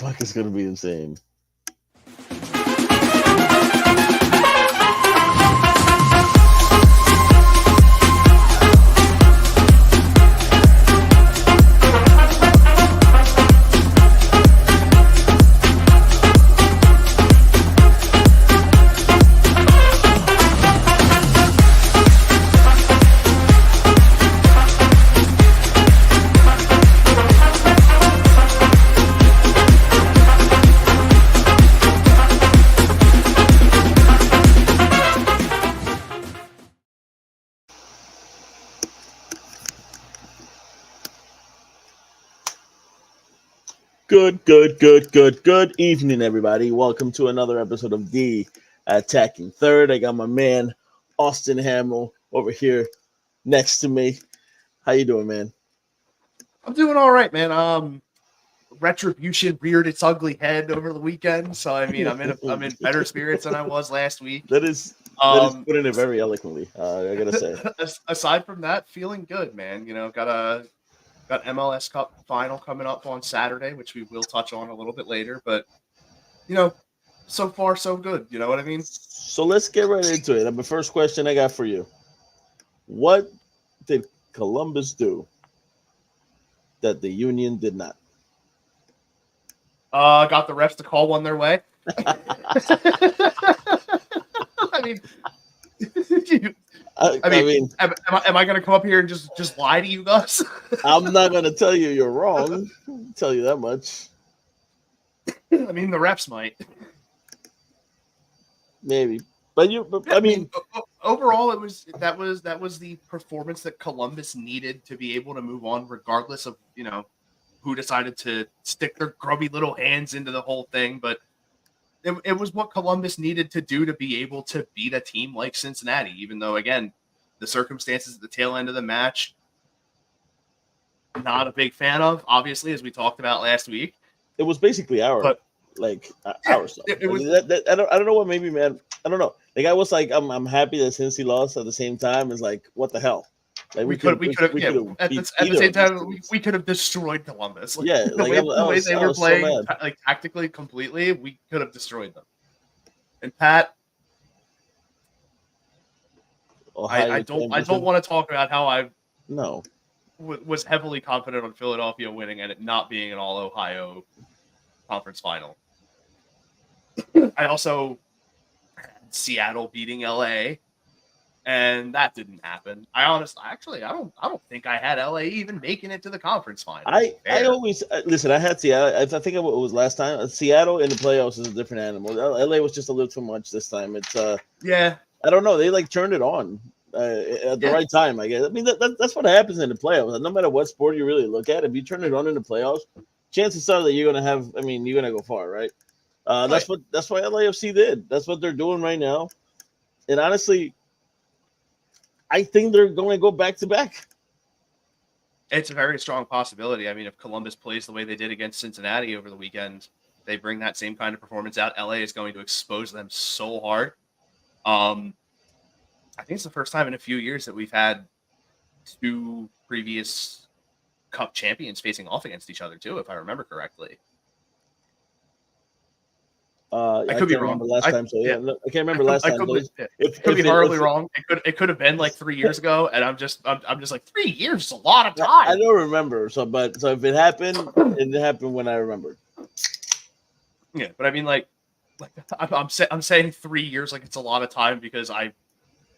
puck is going to be insane. Good evening, everybody. Welcome to another episode of The Attacking Third. I got my man, Austin Hamill, over here next to me. How you doing, man? I'm doing all right, man. Retribution reared its ugly head over the weekend, so I mean, I'm in better spirits than I was last week. That is putting it very eloquently. I gotta say. Aside from that, feeling good, man. You know, got MLS Cup Final coming up on Saturday, which we will touch on a little bit later. But you know, so far so good. You know what I mean? So let's get right into it. The first question I got for you: what did Columbus do that the Union did not? Got the refs to call one their way. I mean, am I going to come up here and just lie to you, Gus? I'm not going to tell you you're wrong. I'll tell you that much. I mean, the refs might. Maybe, but I mean, overall, that was the performance that Columbus needed to be able to move on, regardless of who decided to stick their grubby little hands into the whole thing. But it was what Columbus needed to do to be able to beat a team like Cincinnati, even though, again, the circumstances at the tail end of the match, not a big fan of, obviously, as we talked about last week. It was basically our stuff. It was, I don't know what made me mad. I don't know. Like, I was like, I'm happy that Cincy lost at the same time. It's like, what the hell? Like we could have at the same time we could have destroyed Columbus. Like, the way they were playing, so like tactically, completely, we could have destroyed them. And Pat, I don't want to talk about how I was heavily confident on Philadelphia winning and it not being an all Ohio conference final. I also had Seattle beating LA. And that didn't happen. I don't think I had LA even making it to the conference final. I always listen. I had Seattle. I think it was last time. Seattle in the playoffs is a different animal. LA was just a little too much this time. It's yeah. I don't know. They like turned it on at the right time. I guess. I mean that's what happens in the playoffs. No matter what sport you really look at, if you turn it on in the playoffs, chances are that you're gonna have. I mean, you're gonna go far, right? That's what LAFC did. That's what they're doing right now. And honestly, I think they're going to go back to back. It's a very strong possibility. I mean, if Columbus plays the way they did against Cincinnati over the weekend, they bring that same kind of performance out. LA is going to expose them so hard. I think it's the first time in a few years that we've had two previous Cup champions facing off against each other too, if I remember correctly. I could be wrong. Last time, so I can't remember last time. It could be horribly wrong. It could have been like 3 years ago, and I'm just like 3 years is a lot of time. I don't remember. So if it happened, it happened when I remembered. Yeah, but I mean, like I'm saying 3 years like it's a lot of time because I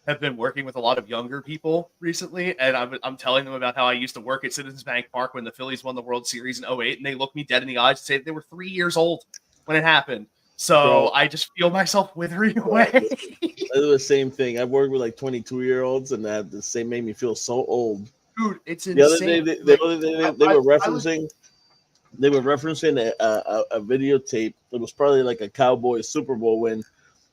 have been working with a lot of younger people recently, and I'm telling them about how I used to work at Citizens Bank Park when the Phillies won the World Series in 2008, and they look me dead in the eyes and say they were 3 years old when it happened. So I just feel myself withering away. It was the same thing. I've worked with like 22-year-olds, and that the same made me feel so old. Dude, it's insane. The other day, they were referencing a videotape. It was probably like a Cowboys Super Bowl win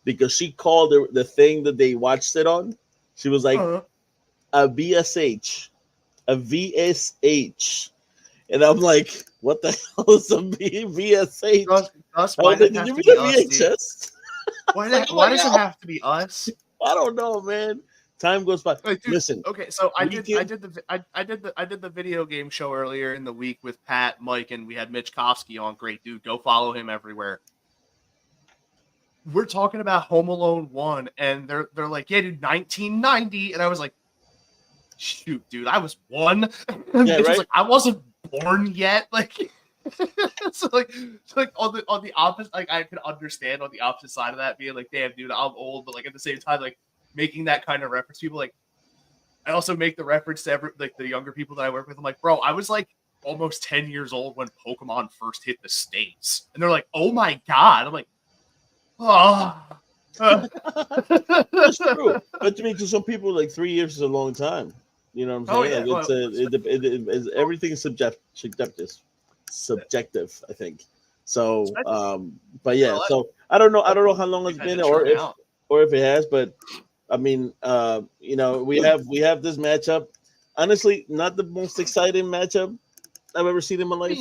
because she called the thing that they watched it on. She was like a VSH, and I'm like, what the hell is a VSH? Gus, why did it have to be us? VHS? Why does it have to be us? I don't know, man. Time goes by. Dude, listen. Okay, so I did the video game show earlier in the week with Pat, Mike, and we had Mitch Kofsky on. Great dude. Go follow him everywhere. We're talking about Home Alone 1, and they're like, yeah, dude, 1990, and I was like, shoot, dude, I was 1. Yeah, right. Was like, I wasn't born yet. Like, so like on the opposite, like I could understand on the opposite side of that being like, damn, dude, I'm old, but like at the same time, like making that kind of reference, people like, I also make the reference to like the younger people that I work with. I'm like, bro, I was like almost 10 years old when Pokemon first hit the States, and they're like, oh my god. I'm like, oh. That's true. But to me, to some people, like 3 years is a long time. You know what I'm saying? Yeah. Like everything is subjective, I think. So, but yeah. So I don't know how long it's been, or if it has. But I mean, you know, we have this matchup. Honestly, not the most exciting matchup I've ever seen in my life.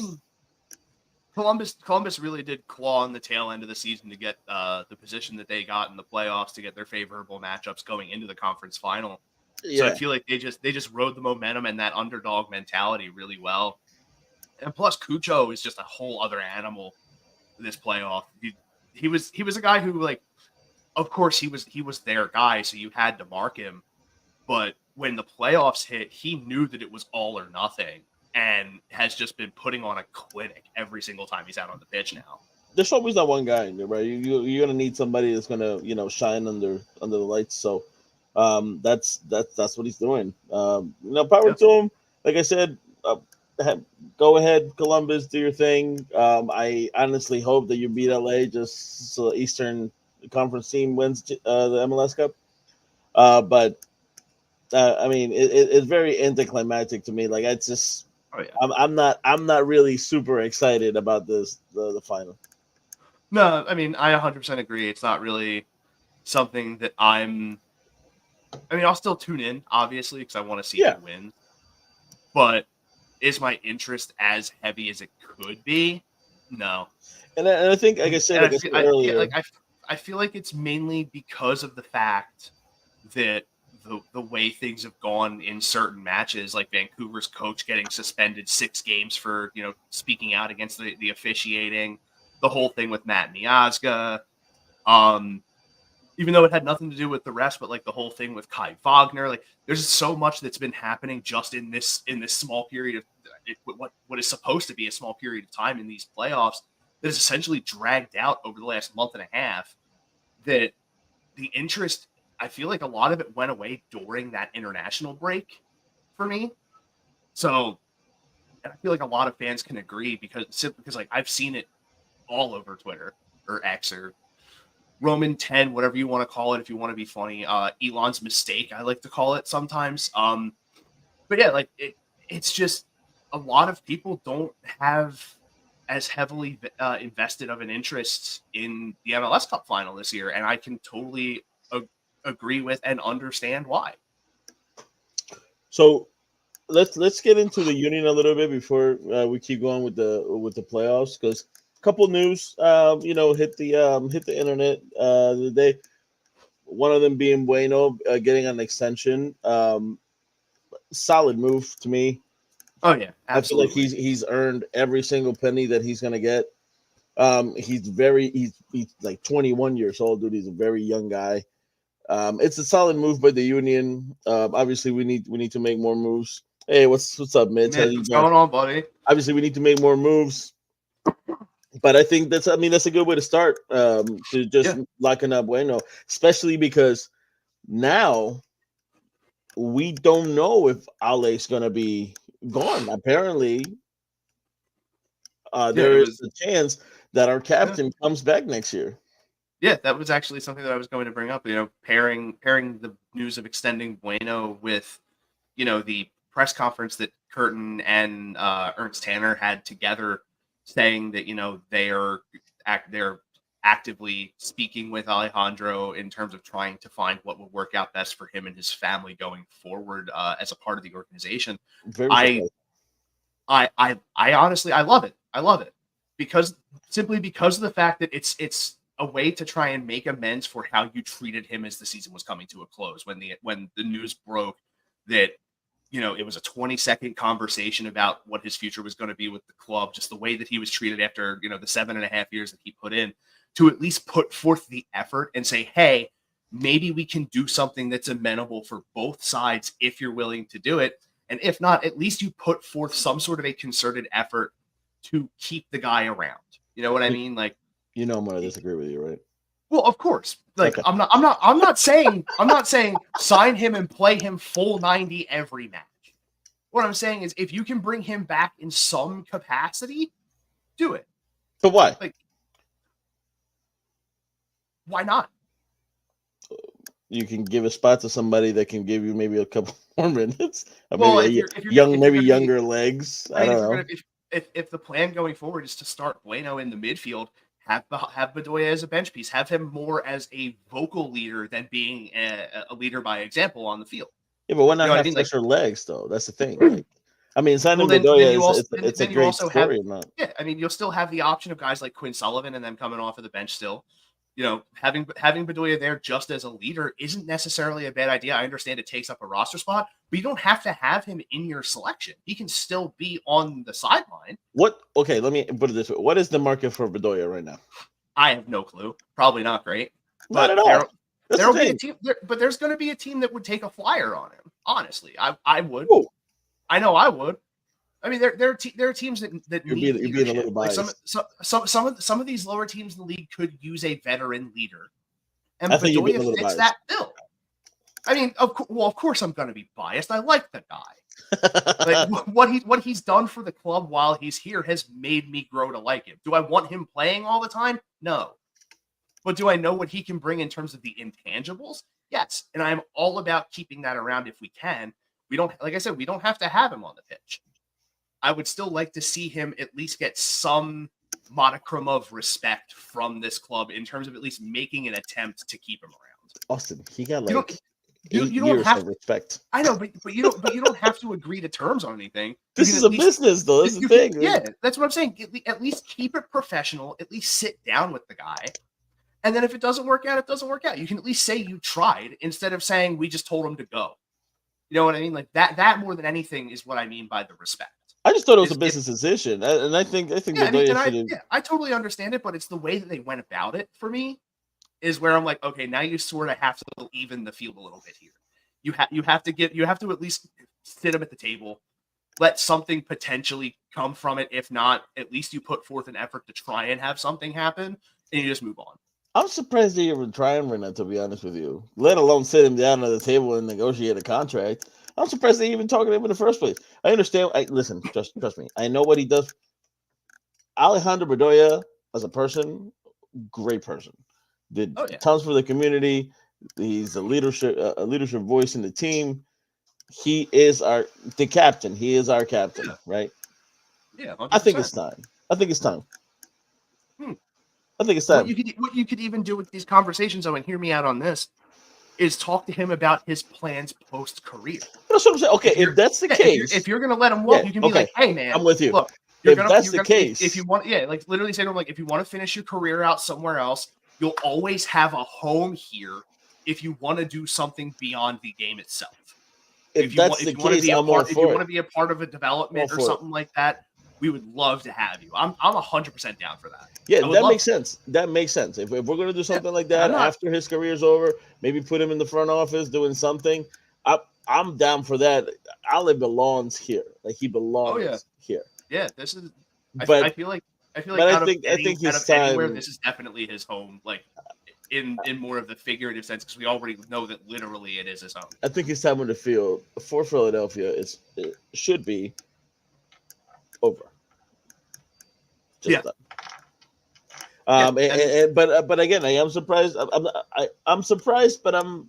Columbus really did claw on the tail end of the season to get the position that they got in the playoffs, to get their favorable matchups going into the conference final. Yeah. So I feel like they just rode the momentum and that underdog mentality really well. And plus, Cucho is just a whole other animal this playoff. He was a guy who, like, of course he was their guy, so you had to mark him. But when the playoffs hit, he knew that it was all or nothing, and has just been putting on a clinic every single time he's out on the pitch now. There's always that one guy, right? You're gonna need somebody that's gonna, you know, shine under the lights. So that's what he's doing. You know, power to him. Like I said, go ahead, Columbus, do your thing. I honestly hope that you beat LA just so the Eastern Conference team wins the MLS Cup. But I mean, it's very anticlimactic to me. Like, it's just, I'm not really super excited about the final. No, I mean, I 100% agree. It's not really something that I mean, I'll still tune in, obviously, because I want to see who wins. But is my interest as heavy as it could be? No. And I think, like I said, earlier, I feel like it's mainly because of the fact that the way things have gone in certain matches, like Vancouver's coach getting suspended 6 games for, you know, speaking out against the officiating, the whole thing with Matt Miazga, even though it had nothing to do with the rest, but like the whole thing with Kai Wagner, like there's so much that's been happening just in this small period of what is supposed to be a small period of time in these playoffs that is essentially dragged out over the last month and a half, that the interest, I feel like a lot of it went away during that international break for me. So I feel like a lot of fans can agree because like I've seen it all over Twitter or X or Roman 10, whatever you want to call it, if you want to be funny. Elon's mistake, I like to call it sometimes. But yeah, like it's just a lot of people don't have as heavily invested of an interest in the MLS Cup Final this year, and I can totally agree with and understand why. So let's get into the Union a little bit before we keep going with the playoffs, because a couple news you know, hit the internet the other day. One of them being Bueno getting an extension. Solid move to me. Oh yeah, absolutely. I feel like he's earned every single penny that he's gonna get. He's like 21 years old, dude. He's a very young guy. It's a solid move by the Union. Obviously, we need to make more moves. Hey, what's up, Mitch? What's going on, buddy? Obviously, we need to make more moves. But I think that's a good way to start, to just locking up Bueno, especially because now we don't know if Ale's going to be gone. Apparently, there is a chance that our captain comes back next year. Yeah, that was actually something that I was going to bring up. You know, pairing the news of extending Bueno with, you know, the press conference that Curtin and Ernst Tanner had together, saying that, you know, they're actively speaking with Alejandro in terms of trying to find what would work out best for him and his family going forward as a part of the organization. I honestly, I love it. I love it because of the fact that it's a way to try and make amends for how you treated him as the season was coming to a close. When the news broke that, it was a 20-second conversation about what his future was going to be with the club, just the way that he was treated after, the 7.5 years that he put in, to at least put forth the effort and say, hey, maybe we can do something that's amenable for both sides if you're willing to do it. And if not, at least you put forth some sort of a concerted effort to keep the guy around. You know what I mean? Like, I'm going to disagree with you, right? Well, of course. Like, okay. I'm not saying sign him and play him full 90 every match. What I'm saying is, if you can bring him back in some capacity, do it. But why? Like, why not? You can give a spot to somebody that can give you maybe a couple more minutes. Younger legs. I don't know. If the plan going forward is to start Bueno in the midfield, have Bedoya as a bench piece, have him more as a vocal leader than being a leader by example on the field. Yeah, but why not have extra legs though? That's the thing. Like, signing Bedoya it's a great story. Yeah, I mean, you'll still have the option of guys like Quinn Sullivan and them coming off of the bench still. Having Bedoya there just as a leader isn't necessarily a bad idea. I understand it takes up a roster spot, but you don't have to have him in your selection. He can still be on the sideline. Okay, let me put it this way. What is the market for Bedoya right now? I have no clue. Probably not great. Not at all. There'll be a team, but there's going to be a team that would take a flyer on him. Honestly, I would. Whoa. I know I would. I mean, there are teams that you're being a little biased. Like some of these lower teams in the league could use a veteran leader, and Bedoya fits that bill. I mean, of course I'm going to be biased. I like the guy. Like what he's done for the club while he's here has made me grow to like him. Do I want him playing all the time? No. But do I know what he can bring in terms of the intangibles? Yes. And I'm all about keeping that around if we can. We don't, like I said, we don't have to have him on the pitch. I would still like to see him at least get some modicum of respect from this club in terms of at least making an attempt to keep him around. Austin, he got you don't have respect. I know, but you don't have to agree to terms on anything. This is a business, though. That's the thing. Yeah, that's what I'm saying. At least keep it professional. At least sit down with the guy, and then if it doesn't work out, it doesn't work out. You can at least say you tried instead of saying we just told him to go. You know what I mean? Like that more than anything is what I mean by the respect. I just thought it was a business decision, and I think I totally understand it, but it's the way that they went about it for me is where I'm like, okay, now you sort of have to even the field a little bit here. You have to at least sit them at the table, let something potentially come from it. If not, at least you put forth an effort to try and have something happen, and you just move on. I'm surprised they even trying right now, to be honest with you. Let alone sit him down at the table and negotiate a contract. I'm surprised they even talking to him in the first place. I understand. Listen, trust me. I know what he does. Alejandro Bedoya, as a person, great person. Did tons for the community. He's a leadership voice in the team. He is the captain. He is our captain, right? Yeah, 100%. I think it's time. I think it's time. What you could even do with these conversations, though, and hear me out on this, is talk to him about his plans post-career. That's what I'm saying. Okay, if that's the case. If you're going to let him walk, you can be like, hey, man. I'm with you. Look, that's the case. If you want, like literally say to him, like, if you want to finish your career out somewhere else, you'll always have a home here if you want to do something beyond the game itself. If you want to be a part of a development or something like that, we would love to have you. I'm 100% down for that. Yeah, that makes sense. That makes sense. If we're going to do something like that after his career's over, maybe put him in the front office doing something, I'm down for that. Ali belongs here. Like, he belongs here. Yeah, this is. I feel like I think his time, anywhere, this is definitely his home. Like in more of the figurative sense, because we already know that literally it is his home. I think his time on the field for Philadelphia should be over. But again, I am surprised. I'm surprised, but I'm.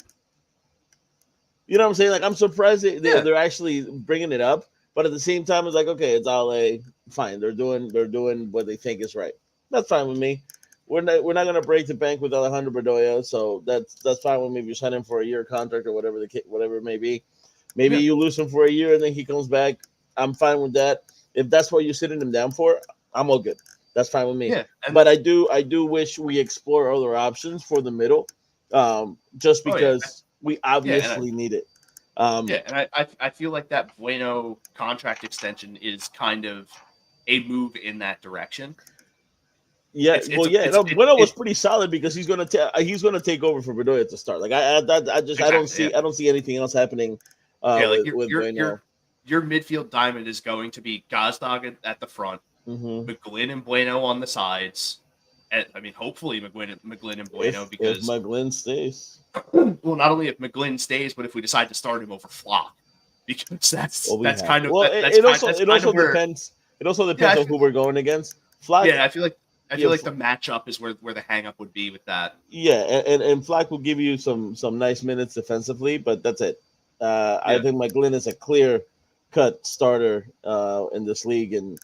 You know what I'm saying? Like, I'm surprised they're actually bringing it up, but at the same time, it's like, okay, it's LA. Fine, they're doing what they think is right. That's fine with me. We're not gonna break the bank with Alejandro Bedoya, so that's fine with me. If you sign him for a year contract or whatever it may be, maybe you lose him for a year and then he comes back. I'm fine with that. If that's what you're sitting him down for, I'm all good. That's fine with me. Yeah, but I do wish we explore other options for the middle, just because we obviously need it. And I feel like that Bueno contract extension is kind of a move in that direction. Yeah, Bueno was pretty solid because he's gonna take over for Bedoya to start. Like I don't see anything else happening. With Bueno. Your midfield diamond is going to be Gazdag at the front, McGlynn and Bueno on the sides. And, I mean, hopefully McGlynn and Bueno, because if McGlynn stays. Well, not only if McGlynn stays, but if we decide to start him over Flock, because that's kind of it also depends. It also depends on who we're going against. Flock. Yeah, I feel like the matchup is where the hang up would be with that. Yeah, and Flock will give you some nice minutes defensively, but that's it. I think McGlynn is a clear-cut starter in this league, and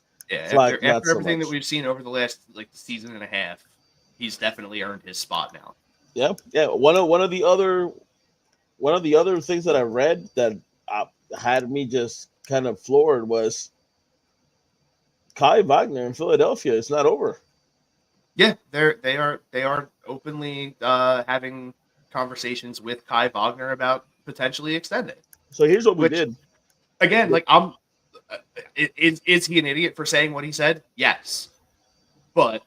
Flock, after everything that we've seen over the last season and a half, he's definitely earned his spot now. Yeah. One of the other things that I read that had me just kind of floored was Kai Wagner in Philadelphia. It's not over. Yeah, they are openly having conversations with Kai Wagner about potentially extending. So here's what we did. Again, is he an idiot for saying what he said? Yes, but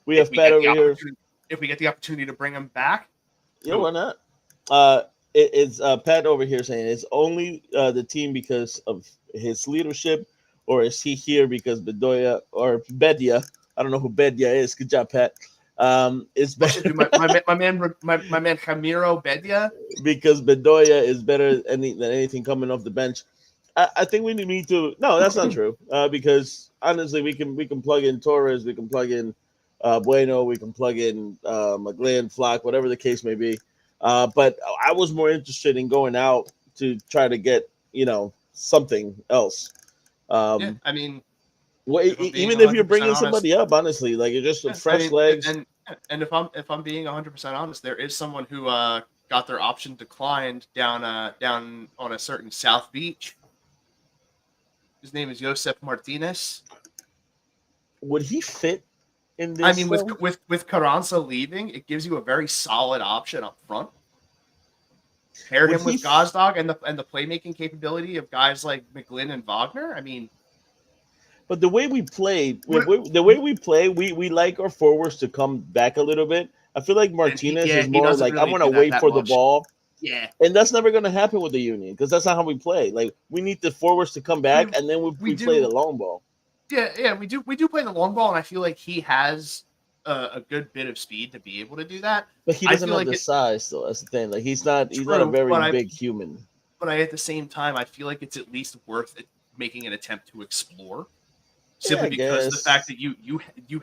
we have Pat over here. If we get the opportunity to bring him back, why not? It's Pat over here saying it's only the team because of his leadership, or is he here because Bedoya or Bedia? I don't know who Bedia is. Good job, Pat. It's better. my man Ramiro Bedia, because Bedoya is better than anything coming off the bench. I think we need to. No, that's not true. Because honestly, we can plug in Torres, we can plug in Bueno, we can plug in McGlynn, Flock, whatever the case may be. But I was more interested in going out to try to get something else. I mean, even if you're bringing somebody up, honestly, like you're just fresh legs. And if I'm being 100% honest, there is someone who got their option declined down on a certain South Beach. His name is Josep Martinez. Would he fit in this? I mean, with Carranza leaving, it gives you a very solid option up front. Pair him with Gazdag and the playmaking capability of guys like McGlynn and Wagner. I mean, but the way we play, we like our forwards to come back a little bit. I feel like Martinez is more like, I want to wait for the ball. Yeah. And that's never going to happen with the Union because that's not how we play. Like, we need the forwards to come back, and then we play the long ball. Yeah, we do play the long ball, and I feel like he has a good bit of speed to be able to do that. But he doesn't have the size, though. That's the thing. Like, he's not a very big human. But at the same time, I feel like it's at least worth it, making an attempt to explore. Simply because the fact that you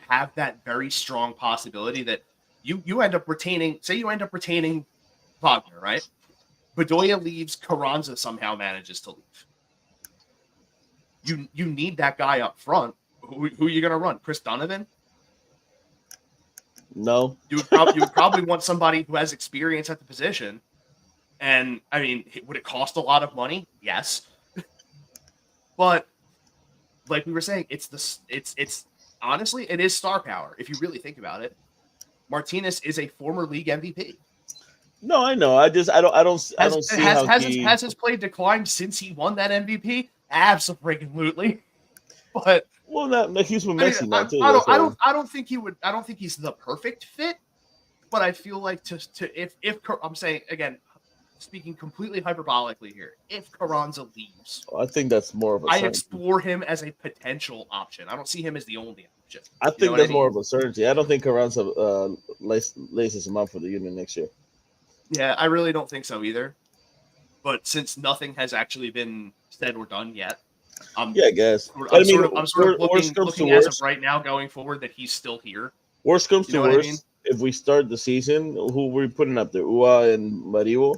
have that very strong possibility that you end up retaining. Say you end up retaining Wagner, right? Bedoya leaves, Carranza somehow manages to leave. You need that guy up front. Who are you going to run? Chris Donovan? No. You would probably want somebody who has experience at the position. And I mean, would it cost a lot of money? Yes. But like we were saying, it's honestly, it is star power if you really think about it. Martinez is a former league MVP. No, I know. I don't see has his play declined since he won that MVP? Absolutely. But he's with Messi now too. I don't think he would. I don't think he's the perfect fit. But I feel like if I'm saying again, speaking completely hyperbolically here, if Carranza leaves, I think that's more of a. I explore him as a potential option. I don't see him as the only option. I think that's more of a certainty. I don't think Carranza laces him up for the Union next year. Yeah, I really don't think so either. But since nothing has actually been said or done yet, I guess. I'm sort of looking as of right now going forward that he's still here. Worst comes to worst, if we start the season, who are we putting up there? Ua and Maribo?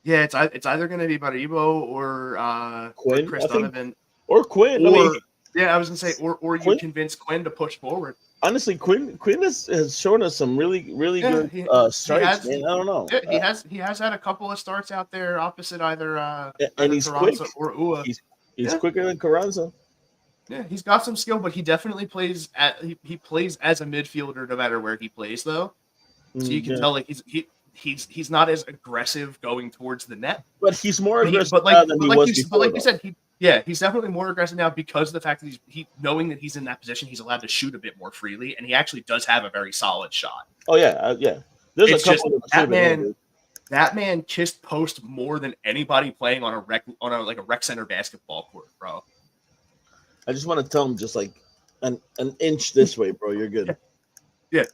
Yeah, it's either going to be Maribo or Quinn, Chris Donovan. Or Quinn. I was going to say, or you convince Quinn to push forward. Honestly, Quinn has shown us some really good strikes. I don't know. Yeah, he has had a couple of starts out there opposite either and he's Carranza quick or Ua. He's quicker than Carranza. Yeah, he's got some skill, but he definitely plays he plays as a midfielder no matter where he plays, though. So you can tell like he's not as aggressive going towards the net. But he's more aggressive now than he was before. But like you said, he's definitely more aggressive now because of the fact that he's knowing that he's in that position, he's allowed to shoot a bit more freely, and he actually does have a very solid shot. Oh yeah, yeah. There's a couple of that man kissed post more than anybody playing on a rec center basketball court, bro. I just want to tell him just like an inch this way, bro. You're good. Yeah.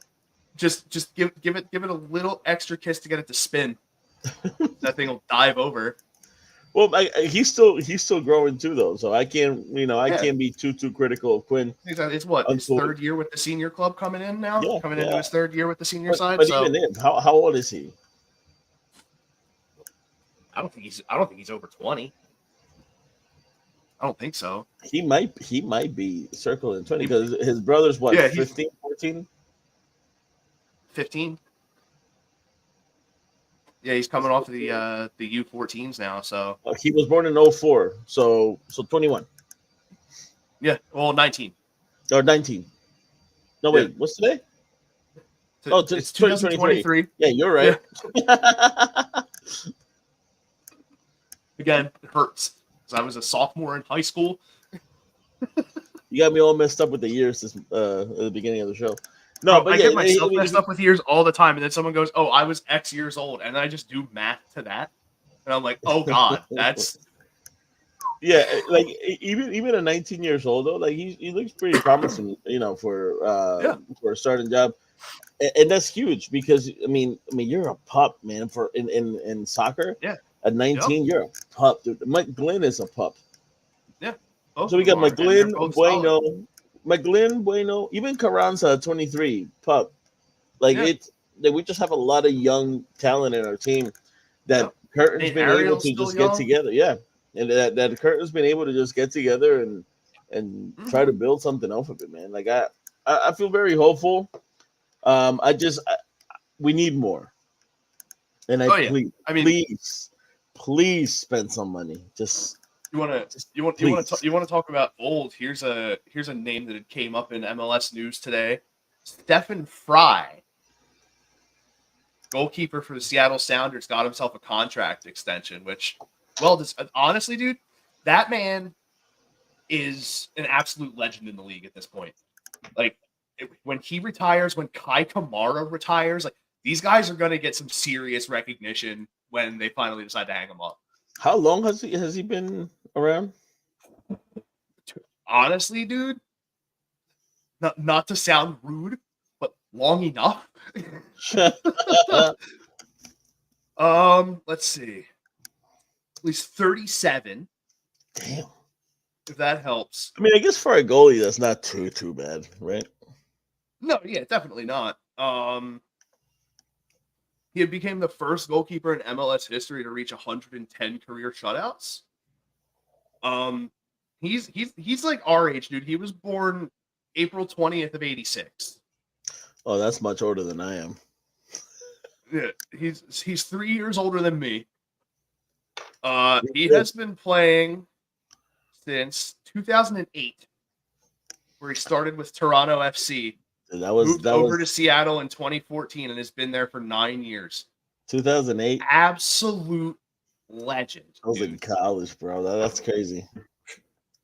Just give it a little extra kiss to get it to spin. That thing will dive over. Well, he's still growing too, though. So I can't be too critical of Quinn. It's what his third year with the senior club coming in now, into his third year with the senior side. But even then, how old is he? I don't think he's over 20. I don't think so. He might be circling 20 because his brother's what? 15, 14? 15. Yeah, he's coming off the U14s now. So he was born in 2004, so 21. Yeah, well, 19 or 19. No, wait, what's today? It's 2023. Yeah, you're right. Yeah. Again, it hurts because I was a sophomore in high school. You got me all messed up with the years at the beginning of the show. No, but I get myself messed up with years all the time, and then someone goes, "Oh, I was X years old," and I just do math to that, and I'm like, "Oh God, that's." Yeah, like even at 19 years old though, like he looks pretty promising, for a starting job, and that's huge because I mean you're a pup, man. For in soccer, at 19 you're a pup, dude. Mike Glenn is a pup. Yeah. So we got McGlynn, Bueno, even Carranza, 23, pup. Like we just have a lot of young talent in our team that Curtin's been able to just get together. Yeah. And that Curtin's been able to just get together and try to build something off of it, man. Like I feel very hopeful. We need more. And please spend some money. Just You want to talk about old? Here's a name that came up in MLS News today. Stephen Fry, goalkeeper for the Seattle Sounders, got himself a contract extension. Which, honestly, dude, that man is an absolute legend in the league at this point. Like when he retires, when Kai Kamara retires, like these guys are going to get some serious recognition when they finally decide to hang him up. How long has he been around? Honestly, dude, not to sound rude, but long enough. Let's see. At least 37. Damn. If that helps. I mean, I guess for a goalie, that's not too bad, right? No, yeah, definitely not. He became the first goalkeeper in MLS history to reach 110 career shutouts. He's like our age, dude. He was born April 20th of 86. Oh, that's much older than I am. Yeah, he's 3 years older than me. He has been playing since 2008, where he started with Toronto FC. Moved over to Seattle in 2014 and has been there for 9 years. 2008? Absolute legend. I was in college, bro. That's crazy.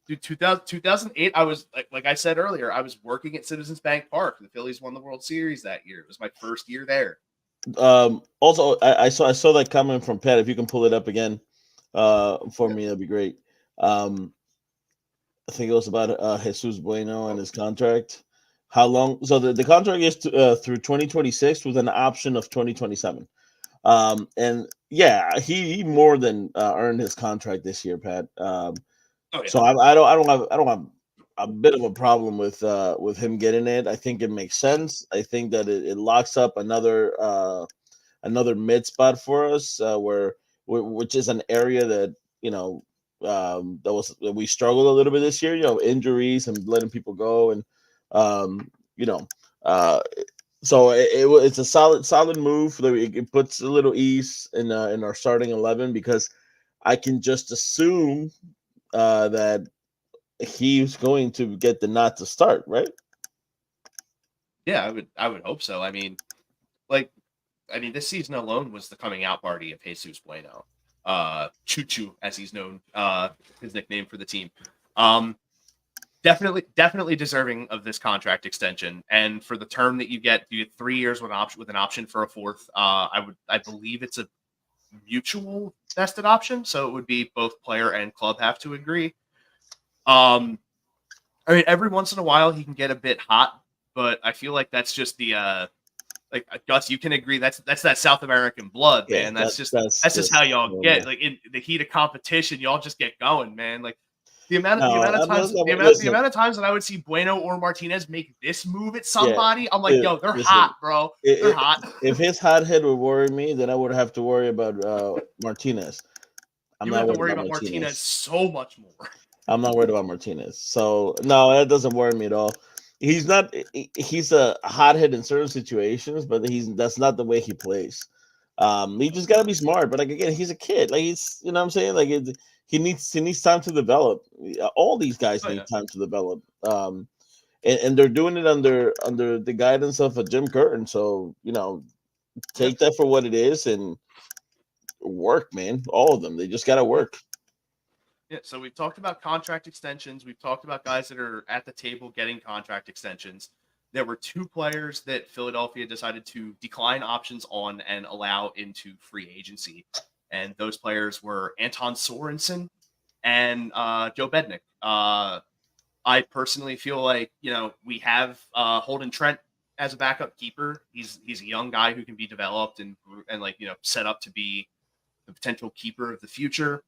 Dude, 2008, I was, like I said earlier, I was working at Citizens Bank Park. The Phillies won the World Series that year. It was my first year there. Also, I saw that comment from Pat. If you can pull it up again for me, that'd be great. I think it was about Jesus Bueno and his contract. How long? So the contract is through 2026 with an option of 2027. And yeah, he more than earned his contract this year, Pat. So I don't have a bit of a problem with him getting it. I think it makes sense. I think that it locks up another mid spot for us, which is an area that that we struggled a little bit this year. Injuries and letting people go and. So it's a solid move. It puts a little ease in our starting 11 because I can just assume that he's going to get the nod to start, right? Yeah, I would hope so. I mean, this season alone was the coming out party of Jesus Bueno. Choo Choo, as he's known, his nickname for the team. Definitely deserving of this contract extension. And for the term that you get 3 years with an option for a fourth. I believe it's a mutual vested option, so it would be both player and club have to agree. I mean, every once in a while he can get a bit hot, but I feel like that's just the like Gus, you can agree that's that South American blood, man. That's just how y'all get. Like in the heat of competition, y'all just get going, man. Like the amount of times that I would see Bueno or Martinez make this move at somebody, I'm like, yo, they're hot, bro. They're hot. If his hot head would worry me, then I would have to worry about Martinez. You would have to worry about Martinez so much more. I'm not worried about Martinez. So no, that doesn't worry me at all. He's a hothead in certain situations, but that's not the way he plays. He just gotta be smart. But like again, he's a kid. Like he's, you know what I'm saying? Like he needs time to develop. All these guys need time to develop. And they're doing it under the guidance of a Jim Curtin. So, you know, take that for what it is and work, man. All of them. They just gotta work. Yeah, so we've talked about contract extensions. We've talked about guys that are at the table getting contract extensions. There were 2 players that Philadelphia decided to decline options on and allow into free agency. And those players were Anton Sorensen and Joe Bednick. I personally feel like, you know, we have Holden Trent as a backup keeper. He's a young guy who can be developed and like, you know, set up to be the potential keeper of the future.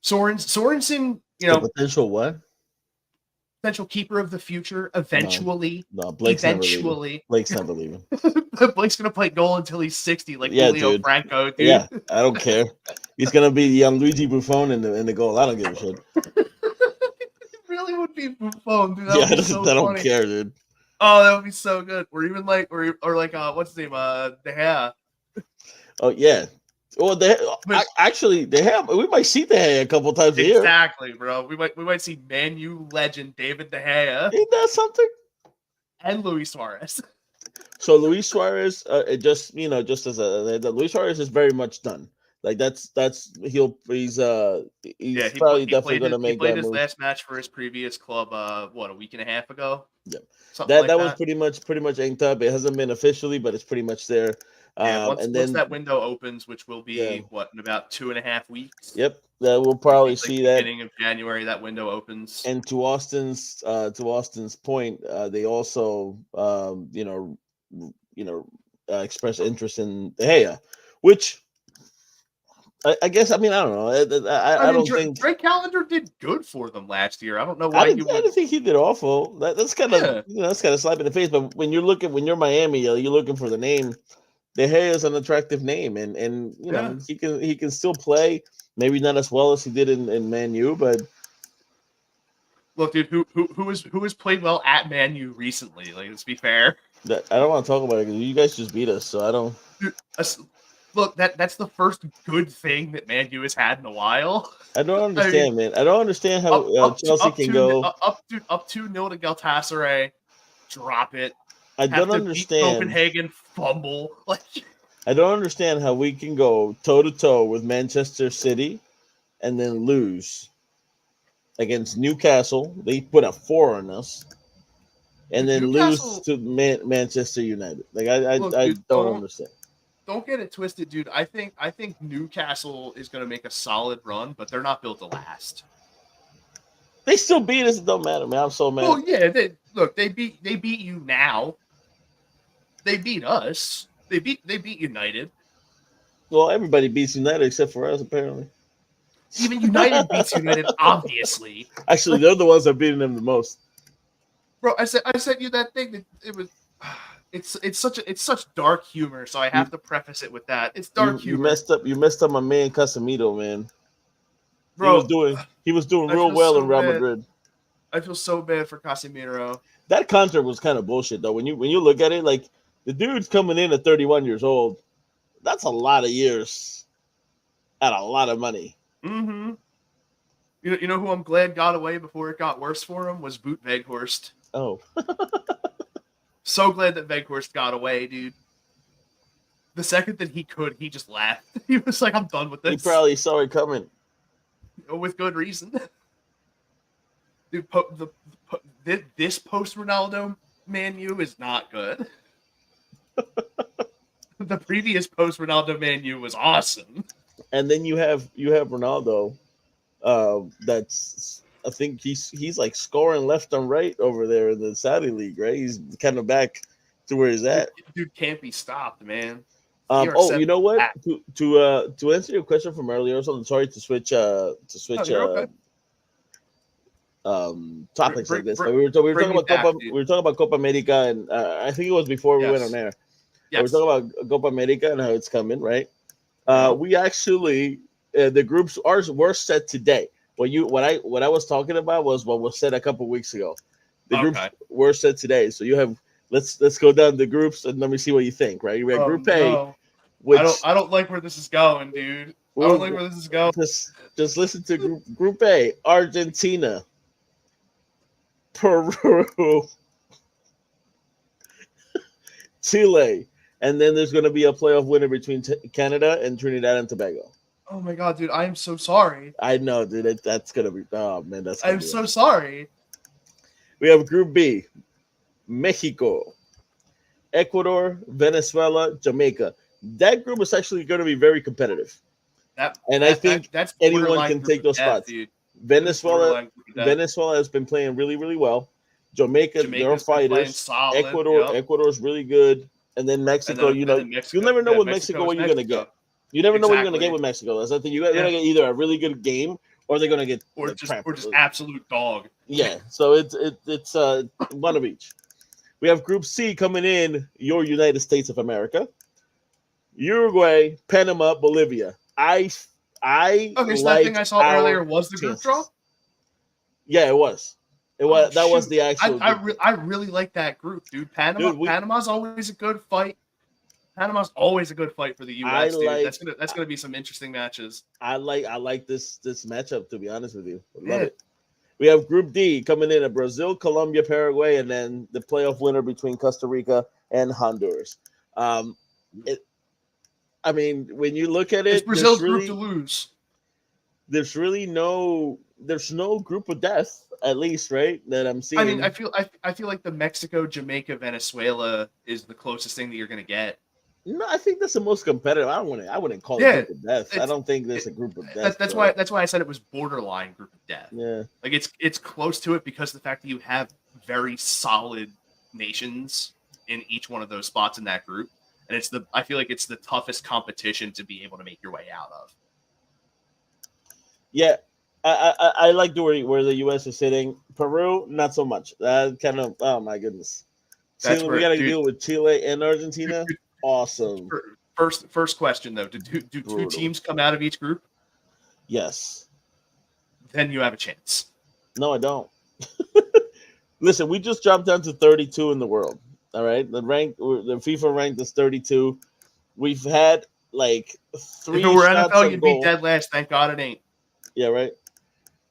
Sorensen, you know, potential what? Potential keeper of the future. Eventually, no, Blake's never leaving. Blake's never leaving. Blake's gonna play goal until he's 60, like Julio Franco, dude. Yeah, I don't care. He's gonna be young Luigi Buffon in the goal. I don't give a shit. It really would be Buffon, dude. I don't care, dude. Oh, that would be so good. Or even like, or like, what's his name? De Gea. Oh yeah. Well, we might see De Gea a couple times a year. Exactly, bro. We might see Man U legend David De Gea. Ain't that something? And Luis Suarez. So Luis Suarez, Luis Suarez is very much done. Like he's probably definitely going to make that move. He played his last match for his previous club, a week and a half ago? Yeah. That was pretty much inked up. It hasn't been officially, but it's pretty much there. Yeah, once that window opens, which will be in about 2.5 weeks. Yep, we'll probably see that beginning of January. That window opens. And to Austin's point, they also express interest in De Gea, which I guess I don't know. I don't think Drake Callender did good for them last year. I don't know why I didn't think he did awful. That's kind of that's kind of slap in the face. But when you're Miami, you're looking for the name. De Gea is an attractive name, and you know he can still play. Maybe not as well as he did in Man U, but look, dude, who has played well at Man U recently? Like, let's be fair. I don't want to talk about it because you guys just beat us, so I don't. Dude, look, that's the first good thing that Man U has had in a while. I don't understand, man. I don't understand how Chelsea can go up 2-0 to Galatasaray, drop it. I don't understand. Copenhagen fumble. I don't understand how we can go toe to toe with Manchester City and then lose against Newcastle. They put a 4 on us, and then lose to Manchester United. Like I don't understand. Don't get it twisted, dude. I think Newcastle is going to make a solid run, but they're not built to last. They still beat us. It don't matter, man. I'm so mad. Oh yeah, they beat you now. They beat us. They beat United. Well, everybody beats United except for us, apparently. Even United beats United, obviously. Actually, they're the ones that are beating them the most. Bro, I sent you that thing that it was. It's such dark humor, so I have to preface it with that. It's dark humor. You messed up my man Casemiro, man. Bro, he was doing real well in Real Madrid. I feel so bad for Casemiro. That contract was kind of bullshit, though. When you look at it, like the dude's coming in at 31 years old. That's a lot of years at a lot of money. Mm-hmm. You know who I'm glad got away before it got worse for him was Boot Weghorst. Oh. So glad that Weghorst got away, dude. The second that he could, he just laughed. He was like, I'm done with this. He probably saw it coming. With good reason. Dude, this post-Ronaldo Man U is not good. The previous post-Ronaldo Man U was awesome. And then you have Ronaldo. That's I think he's like scoring left and right over there in the Saudi league, right? He's kind of back to where he's at. Dude can't be stopped, man. You know what? To answer your question from earlier, so I'm sorry to switch topics like this. But we were talking about Copa America, and I think it was before we went on air. Yes. We were talking about Copa America and how it's coming, right? We actually the groups were set today. What I was talking about was what was said a couple weeks ago. The groups were set today, so you have let's go down the groups and let me see what you think. Right, we have Group A. No. I don't like where this is going, dude. I don't like where this is going. Just listen to Group A: Argentina, Peru, Chile, and then there's going to be a playoff winner between Canada and Trinidad and Tobago. Oh my god, dude! I am so sorry. I know, dude. That's gonna be. Oh man, that's. I'm so sorry. We have Group B: Mexico, Ecuador, Venezuela, Jamaica. That group is actually going to be very competitive. I think anyone can take those spots. Dude. Venezuela has been playing really, really well. Jamaica's they're fighters. Solid, Ecuador is really good. And then Mexico, you'll never know with Mexico what you're going to get. You never know what you're going to get with Mexico. That's the thing. You're going to get either a really good game or they're going to get just absolute dog. Yeah. So it's one of each. We have Group C coming in. Your United States of America. Uruguay, Panama, Bolivia. So that thing I saw earlier was the group draw? Yeah, it was. That was the actual. I really like that group, dude. Panama's always a good fight. Panama's always a good fight for the U.S. Dude. That's gonna be some interesting matches. I like this matchup, to be honest with you. I love it. We have Group D coming in at Brazil, Colombia, Paraguay, and then the playoff winner between Costa Rica and Honduras. I mean, when you look at it, it's Brazil's group to lose. There's no group of death, at least, right? That I'm seeing. I mean, I feel like the Mexico, Jamaica, Venezuela is the closest thing that you're going to get. No, I think that's the most competitive. I wouldn't call it a group of death. I don't think there's a group of death. That's why I said it was borderline group of death. Yeah, like it's close to it because of the fact that you have very solid nations in each one of those spots in that group. And I feel like it's the toughest competition to be able to make your way out of. Yeah, I like where the U.S. is sitting. Peru, not so much. That kind of, oh my goodness. Chile, we got to deal with Chile and Argentina. Awesome. First question though: Do two teams come out of each group? Yes. Then you have a chance. No, I don't. Listen, we just dropped down to 32 in the world. All right, the FIFA ranked is 32. We've had like 3 if it were shots NFL, on you'd goal. be dead last. Thank God it ain't. Yeah, right.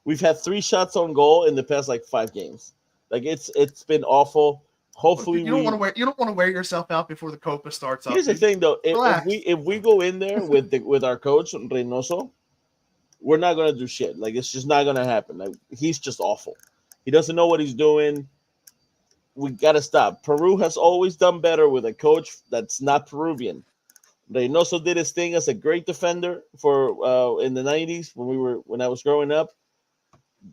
We've had 3 shots on goal in the past like 5 games. Like it's been awful. Hopefully, you don't want to wear yourself out before the Copa starts. Here's the thing, though: if we go in there with our coach Reynoso, we're not gonna do shit. Like it's just not gonna happen. Like he's just awful. He doesn't know what he's doing. We gotta stop. Peru has always done better with a coach that's not Peruvian. Reynoso did his thing as a great defender for in the 90s when I was growing up.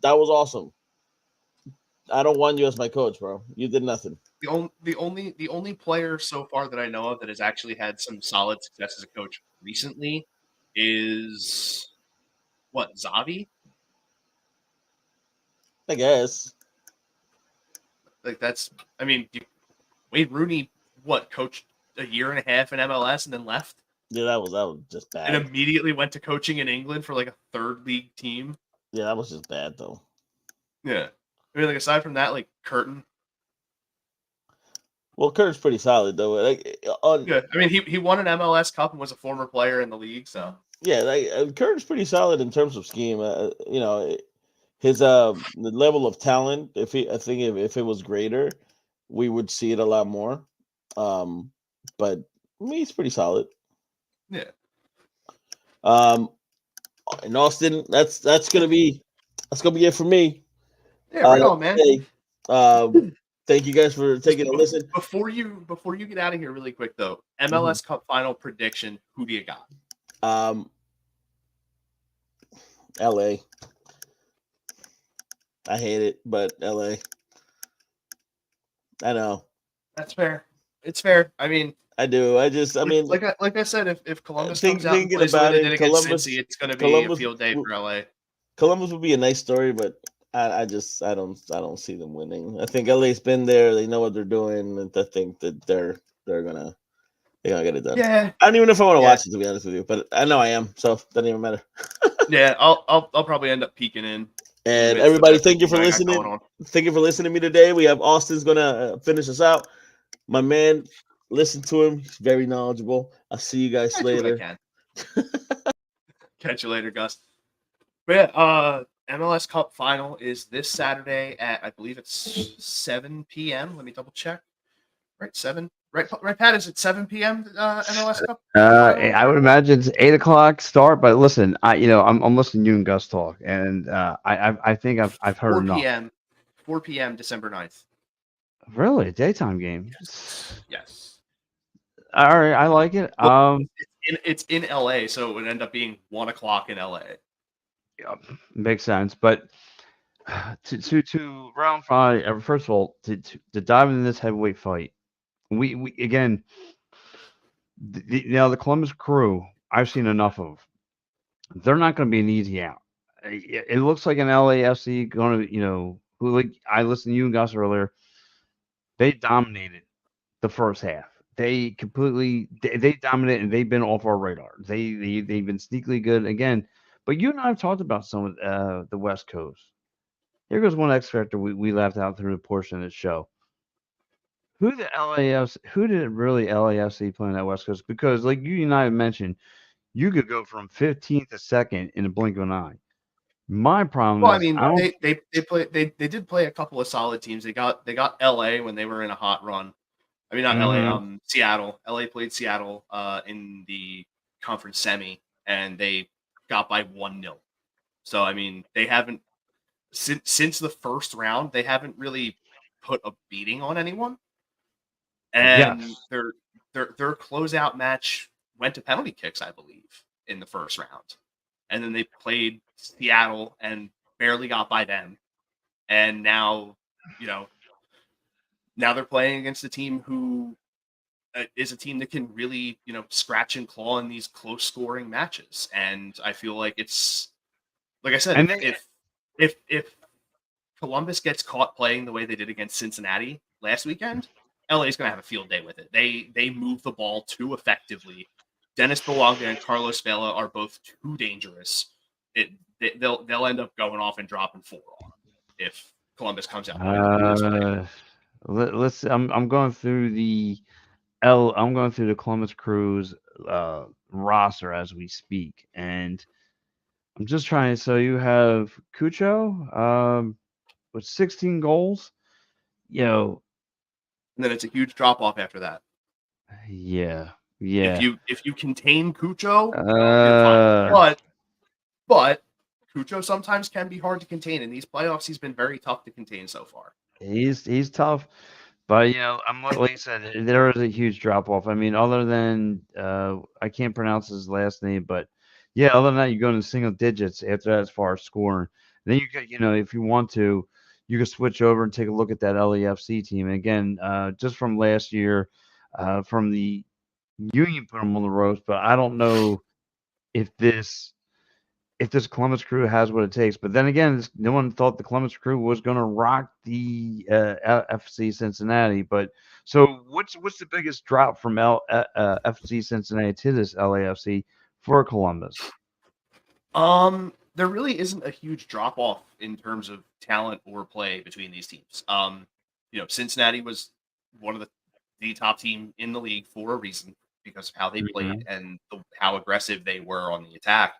That was awesome. I don't want you as my coach, bro. You did nothing. The only player so far that I know of that has actually had some solid success as a coach recently is Xavi? I guess. Like Wade Rooney coached a year and a half in MLS and then left? Yeah, that was just bad. And immediately went to coaching in England for like a third league team. Yeah, that was just bad though. Yeah. I mean, like aside from that, like Curtin. Well, Curtin's pretty solid though. Yeah, I mean, he won an MLS Cup and was a former player in the league, so yeah, Curtin's pretty solid in terms of scheme. his the level of talent, I think if it was greater, we would see it a lot more. But I mean, he's pretty solid. Yeah. In Austin, that's gonna be it for me. Yeah, right on, man. Thank you guys for taking a listen. Before you get out of here, really quick though, MLS Cup Final prediction. Who do you got? LA. I hate it, but LA. I know. That's fair. It's fair. I mean, I do. I mean, like I said, if Columbus comes out and plays the way they did against Cincy, it's going to be a field day for LA. Columbus would be a nice story, but I don't see them winning. I think LA's been there. They know what they're doing, and I think that they're gonna get it done. Yeah. I don't even know if I want to watch it, to be honest with you, but I know I am, so it doesn't even matter. Yeah, I'll probably end up peeking in. And everybody, thank you for listening. Thank you for listening to me today. We have Austin's gonna finish us out. My man, listen to him. He's very knowledgeable. I'll see you guys later. Catch you later, Gus. But yeah, MLS Cup Final is this Saturday at, I believe it's 7 p.m. Let me double check. Right, 7. Right, Pat, is it 7 p.m. MLS Cup? I would imagine it's 8 o'clock start. But listen, I'm listening to you and Gus talk, and I think I've heard 4 p.m. enough. 4 p.m. December 9th. Really, daytime game? Yes. All right, I like it. It's in LA, so it would end up being 1 o'clock in LA. Yeah, makes sense. But to round 5, first of all, to dive into this heavyweight fight, we again, the Columbus Crew, I've seen enough of. They're not going to be an easy out. It looks like an LAFC going to, who, like I listened to you and Gus earlier. They dominated the first half. They completely they dominated, and they've been off our radar. They've been sneakily good again. But you and I have talked about some of the West Coast. Here goes one X factor we left out through the portion of the show. Who did really LAFC play on that West Coast? Because like you and I have mentioned, you could go from 15th to 2nd in a blink of an eye. My problem is, I mean, they did play a couple of solid teams. They got LA when they were in a hot run. I mean, not LA, Seattle. LA played Seattle in the conference semi, and they got by 1-0. So I mean, they haven't since the first round. They haven't really put a beating on anyone. And their closeout match went to penalty kicks, I believe, in the first round. And then they played Seattle and barely got by them. And now, now they're playing against a team who is a team that can really, scratch and claw in these close scoring matches. And I feel like it's, like I said, if Columbus gets caught playing the way they did against Cincinnati last weekend, LA is going to have a field day with it. They move the ball too effectively. Dennis Bouanga and Carlos Vela are both too dangerous. They'll end up going off and dropping 4 on them if Columbus comes out. I'm going through the Columbus Crew's roster as we speak, and I'm just trying. So you have Cucho with 16 goals. And then it's a huge drop off after that. Yeah. If you contain Cucho, but Cucho sometimes can be hard to contain. In these playoffs, he's been very tough to contain so far. He's tough, but I'm like you said, there is a huge drop off. I mean, other than I can't pronounce his last name, but yeah, other than that, you go into single digits after that as far as scoring. And then you get, if you want to, you can switch over and take a look at that LAFC team. And again, just from last year, from the Union put them on the ropes, but I don't know if this Columbus Crew has what it takes. But then again, no one thought the Columbus Crew was going to rock the FC Cincinnati. But so what's the biggest drop from FC Cincinnati to this LAFC for Columbus? There really isn't a huge drop off in terms of talent or play between these teams. Cincinnati was one of the top team in the league for a reason because of how they played and how aggressive they were on the attack.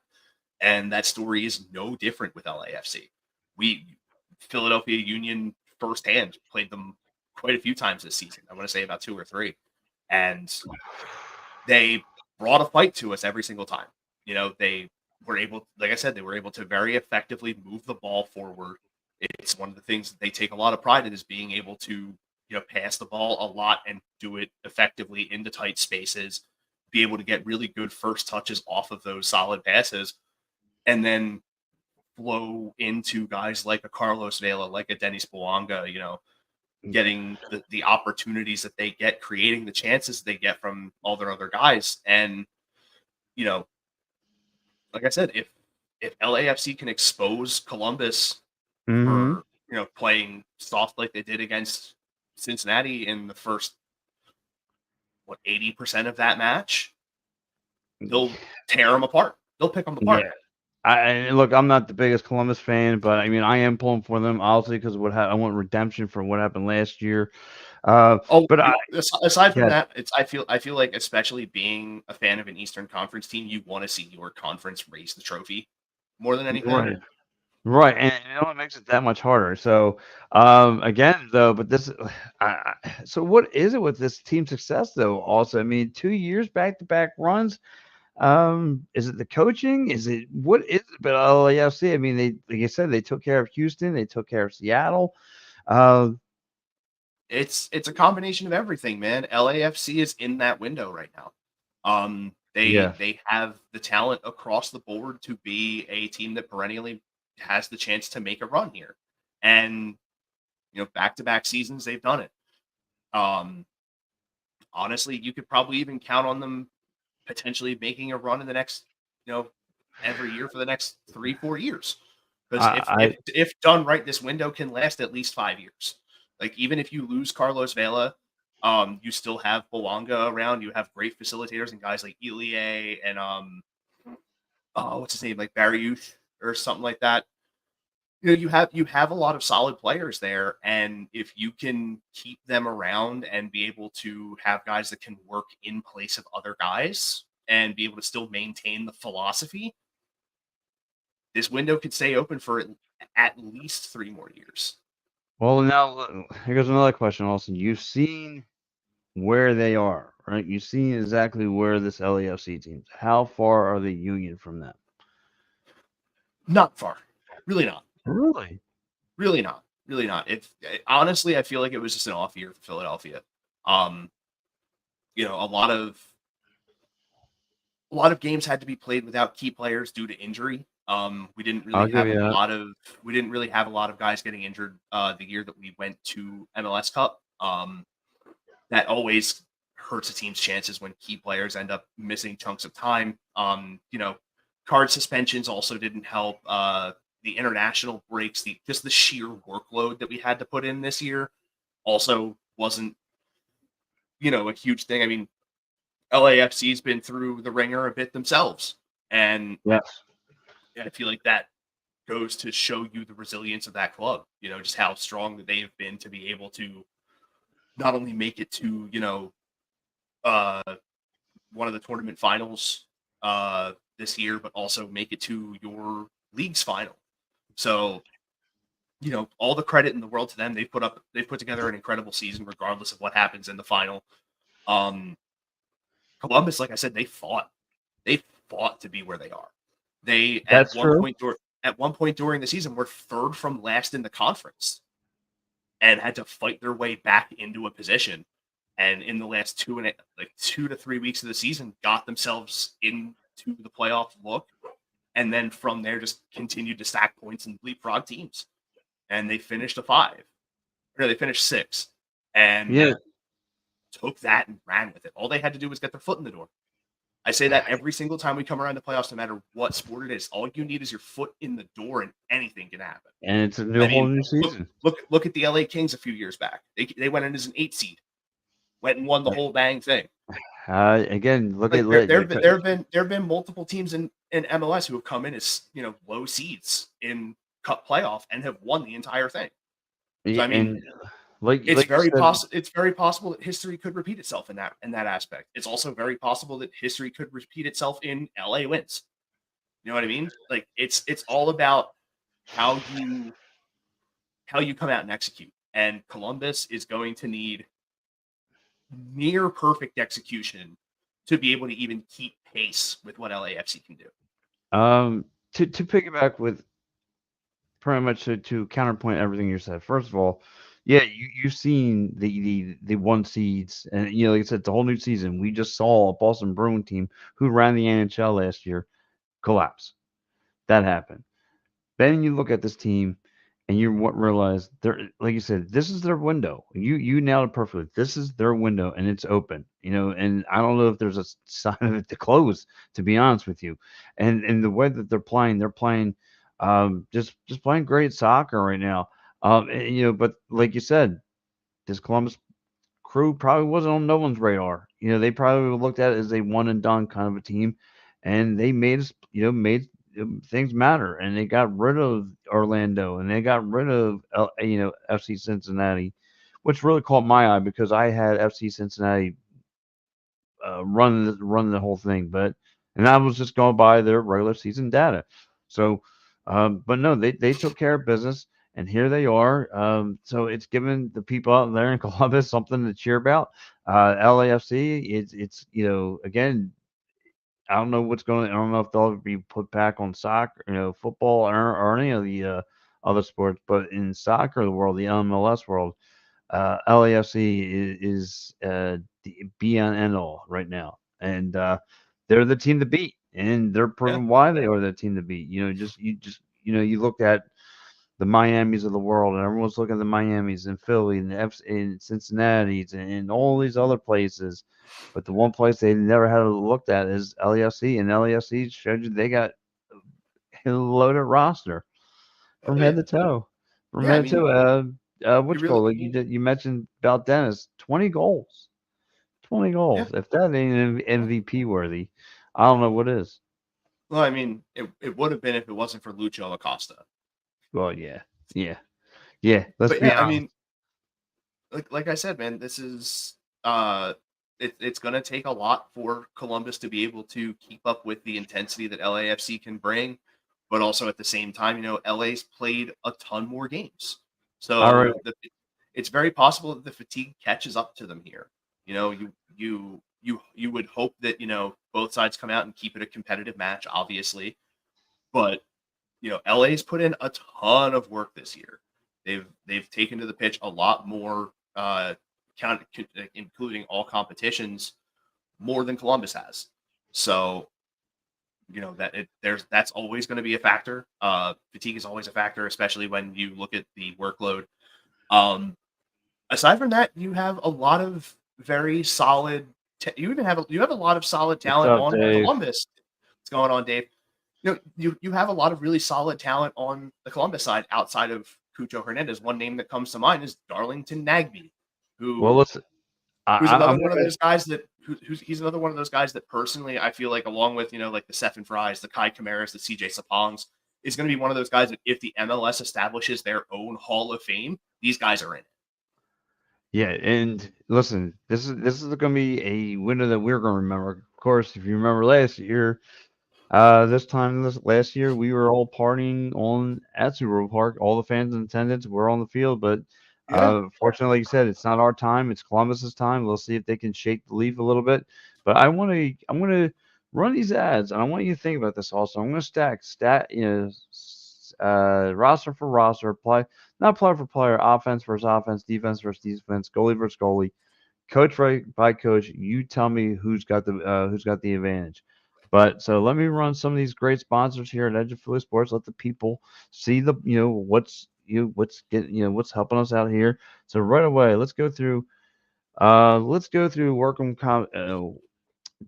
And that story is no different with LAFC. Philadelphia Union firsthand played them quite a few times this season. I want to say about 2 or 3, and they brought a fight to us every single time. They were able, like I said, they were able to very effectively move the ball forward. It's one of the things that they take a lot of pride in, is being able to, pass the ball a lot and do it effectively into tight spaces, be able to get really good first touches off of those solid passes, and then flow into guys like a Carlos Vela, like a Denis Bouanga, getting the opportunities that they get, creating the chances they get from all their other guys. And, like I said, if LAFC can expose Columbus for, playing soft like they did against Cincinnati in the first, 80% of that match, they'll tear them apart. They'll pick them apart. Yeah. Look, I'm not the biggest Columbus fan, but I mean, I am pulling for them, obviously, because I want redemption for what happened last year. Aside from that, I feel like, especially being a fan of an Eastern Conference team, you want to see your conference raise the trophy more than anything. Right, and it only makes it that much harder. So, again, though, but so what is it with this team success, though? Also, I mean, 2 years back-to-back runs. Is it the coaching? What is it about LAFC? I mean, like I said, they took care of Houston, they took care of Seattle. It's a combination of everything, man. LAFC is in that window right now. They have the talent across the board to be a team that perennially has the chance to make a run here. And, back-to-back seasons, they've done it. Honestly, you could probably even count on them potentially making a run in the next, every year for the next 3-4 years. Because if done right, this window can last at least 5 years. Like, even if you lose Carlos Vela, you still have Bouanga around. You have great facilitators and guys like Ilie and what's his name, like Bariush or something like that. You have a lot of solid players there, and if you can keep them around and be able to have guys that can work in place of other guys and be able to still maintain the philosophy, this window could stay open for at least 3 more years. Well, now here goes another question, Austin. You've seen where they are, right? You've seen exactly where this LAFC team is. How far are the Union from them? Not far. Really not. Really? Really not. Really not. Honestly, I feel like it was just an off year for Philadelphia. A lot of games had to be played without key players due to injury. We didn't really have a lot of guys getting injured the year that we went to MLS Cup. That always hurts a team's chances when key players end up missing chunks of time. Card suspensions also didn't help. The international breaks, just the sheer workload that we had to put in this year also wasn't, a huge thing. I mean, LAFC's been through the ringer a bit themselves. And yes, I feel like that goes to show you the resilience of that club, just how strong that they have been to be able to not only make it to, one of the tournament finals this year, but also make it to your league's final. So, all the credit in the world to them. They put together an incredible season, regardless of what happens in the final. Columbus, like I said, they fought to be where they are. At one point during the season, were third from last in the conference and had to fight their way back into a position. And in the last 2 to 3 weeks of the season, got themselves into the playoff look. And then from there, just continued to stack points and leapfrog teams. And they finished 5. They finished 6. And took that and ran with it. All they had to do was get their foot in the door. I say that every single time we come around the playoffs, no matter what sport it is. All you need is your foot in the door, and anything can happen. And it's a whole new season. Look at the LA Kings a few years back. They went in as an 8 seed, went and won the whole dang thing. Again, look at there have been multiple teams in MLS who have come in as low seeds in Cup playoff and have won the entire thing. So, I mean, it's very possible that history could repeat itself in that aspect. It's also very possible that history could repeat itself in LA wins. You know what I mean? Like it's all about how you how you come out and execute. And Columbus is going to need near perfect execution to be able to even keep pace with what LAFC can do. To piggyback with pretty much to counterpoint everything you said. First of all, yeah, you've seen the one seeds, and like I said, the whole new season. We just saw a Boston Bruin team who ran the NHL last year collapse. That happened. Then you look at this team, and you realize they're like you said, this is their window. You nailed it perfectly. This is their window, and it's open. And I don't know if there's a sign of it to close. To be honest with you, and the way that they're playing, just playing great soccer right now. But like you said, this Columbus crew probably wasn't on no one's radar. They probably looked at it as a one and done kind of a team, and they made things matter, and they got rid of Orlando, and they got rid of FC Cincinnati, which really caught my eye because I had FC Cincinnati run the whole thing, and I was just going by their regular season data. So, but no, they took care of business, and here they are. So it's given the people out there in Columbus something to cheer about. LAFC, it's again, I don't know what's going. I don't know if they'll be put back on soccer, football, or any of the other sports, but in soccer the world, the MLS world, LAFC is the be on end all right now, and they're the team to beat, and they're Yeah. proving why they are the team to beat. You looked at the Miamis of the world, and everyone's looking at the Miamis and Philly and and Cincinnati's and all these other places. But the one place they never had looked at is LAFC, and LAFC showed you they got a loaded roster Oh, from yeah. head to toe. From Yeah, I head to mean, toe. you Which really, goal? Like you mentioned about Dennis, 20 goals. 20 yeah. goals. If that ain't MVP worthy, I don't know what is. Well, I mean, it would have been if it wasn't for Lucho Acosta. Well, yeah. Yeah. Yeah. Let's But be yeah, I honest. mean, like I said, man, this is it's going to take a lot for Columbus to be able to keep up with the intensity that LAFC can bring, but also at the same time, LA's played a ton more games, All right. so it's very possible that the fatigue catches up to them here. You would hope that both sides come out and keep it a competitive match, obviously, but LA's put in a ton of work this year. They've taken to the pitch a lot more, including all competitions, more than Columbus has. So that's always going to be a factor. Fatigue is always a factor, especially when you look at the workload. Aside from that, you have a lot of very solid. You have a lot of solid What's talent up, on Dave? Columbus. What's going on, Dave? You have a lot of really solid talent on the Columbus side outside of Cucho Hernandez. One name that comes to mind is Darlington Nagbe, Well, who listen. who's I'm another one of gonna. those guys he's another one of those guys that personally I feel like, along with like the Stephen Fries, the Kai Camaras, the CJ Sapongs, is going to be one of those guys that if the MLS establishes their own Hall of Fame, these guys are in it. Yeah, and listen, this is going to be a window that we're going to remember. Of course, if you remember last year, this last year, we were all partying on at Super Bowl Park. All the fans in attendance were on the field, but Yeah. fortunately, like you said, it's not our time. It's Columbus's time. We'll see if they can shake the leaf a little bit. But I'm gonna run these ads, and I want you to think about this also. I'm gonna roster for roster, not player for player, offense versus offense, defense versus defense, goalie versus goalie, coach by coach. You tell me who's got the advantage. But so let me run some of these great sponsors here at Edge of Philly Sports. Let the people see what's helping us out here. So right away, let's go through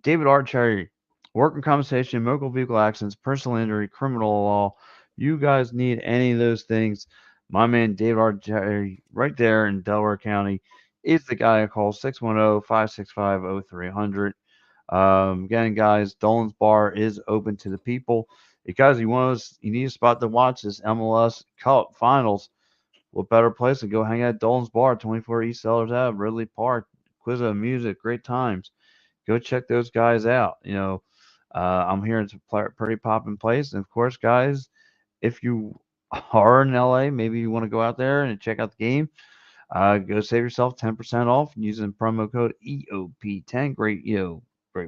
David Archerry, working compensation, motor vehicle accidents, personal injury, criminal law. You guys need any of those things, my man David Archerry, right there in Delaware County, is the guy I call 610-565-0300. Again, guys, Dolan's Bar is open to the people. Because you need a spot to watch this MLS Cup Finals. What better place to go hang out at Dolan's Bar, 24 East Sellers Ave, Ridley Park, Quizzo music, great times. Go check those guys out. I'm here. It's a pretty popping place. And of course, guys, if you are in LA, maybe you want to go out there and check out the game. Go save yourself 10% off using promo code EOP10. Great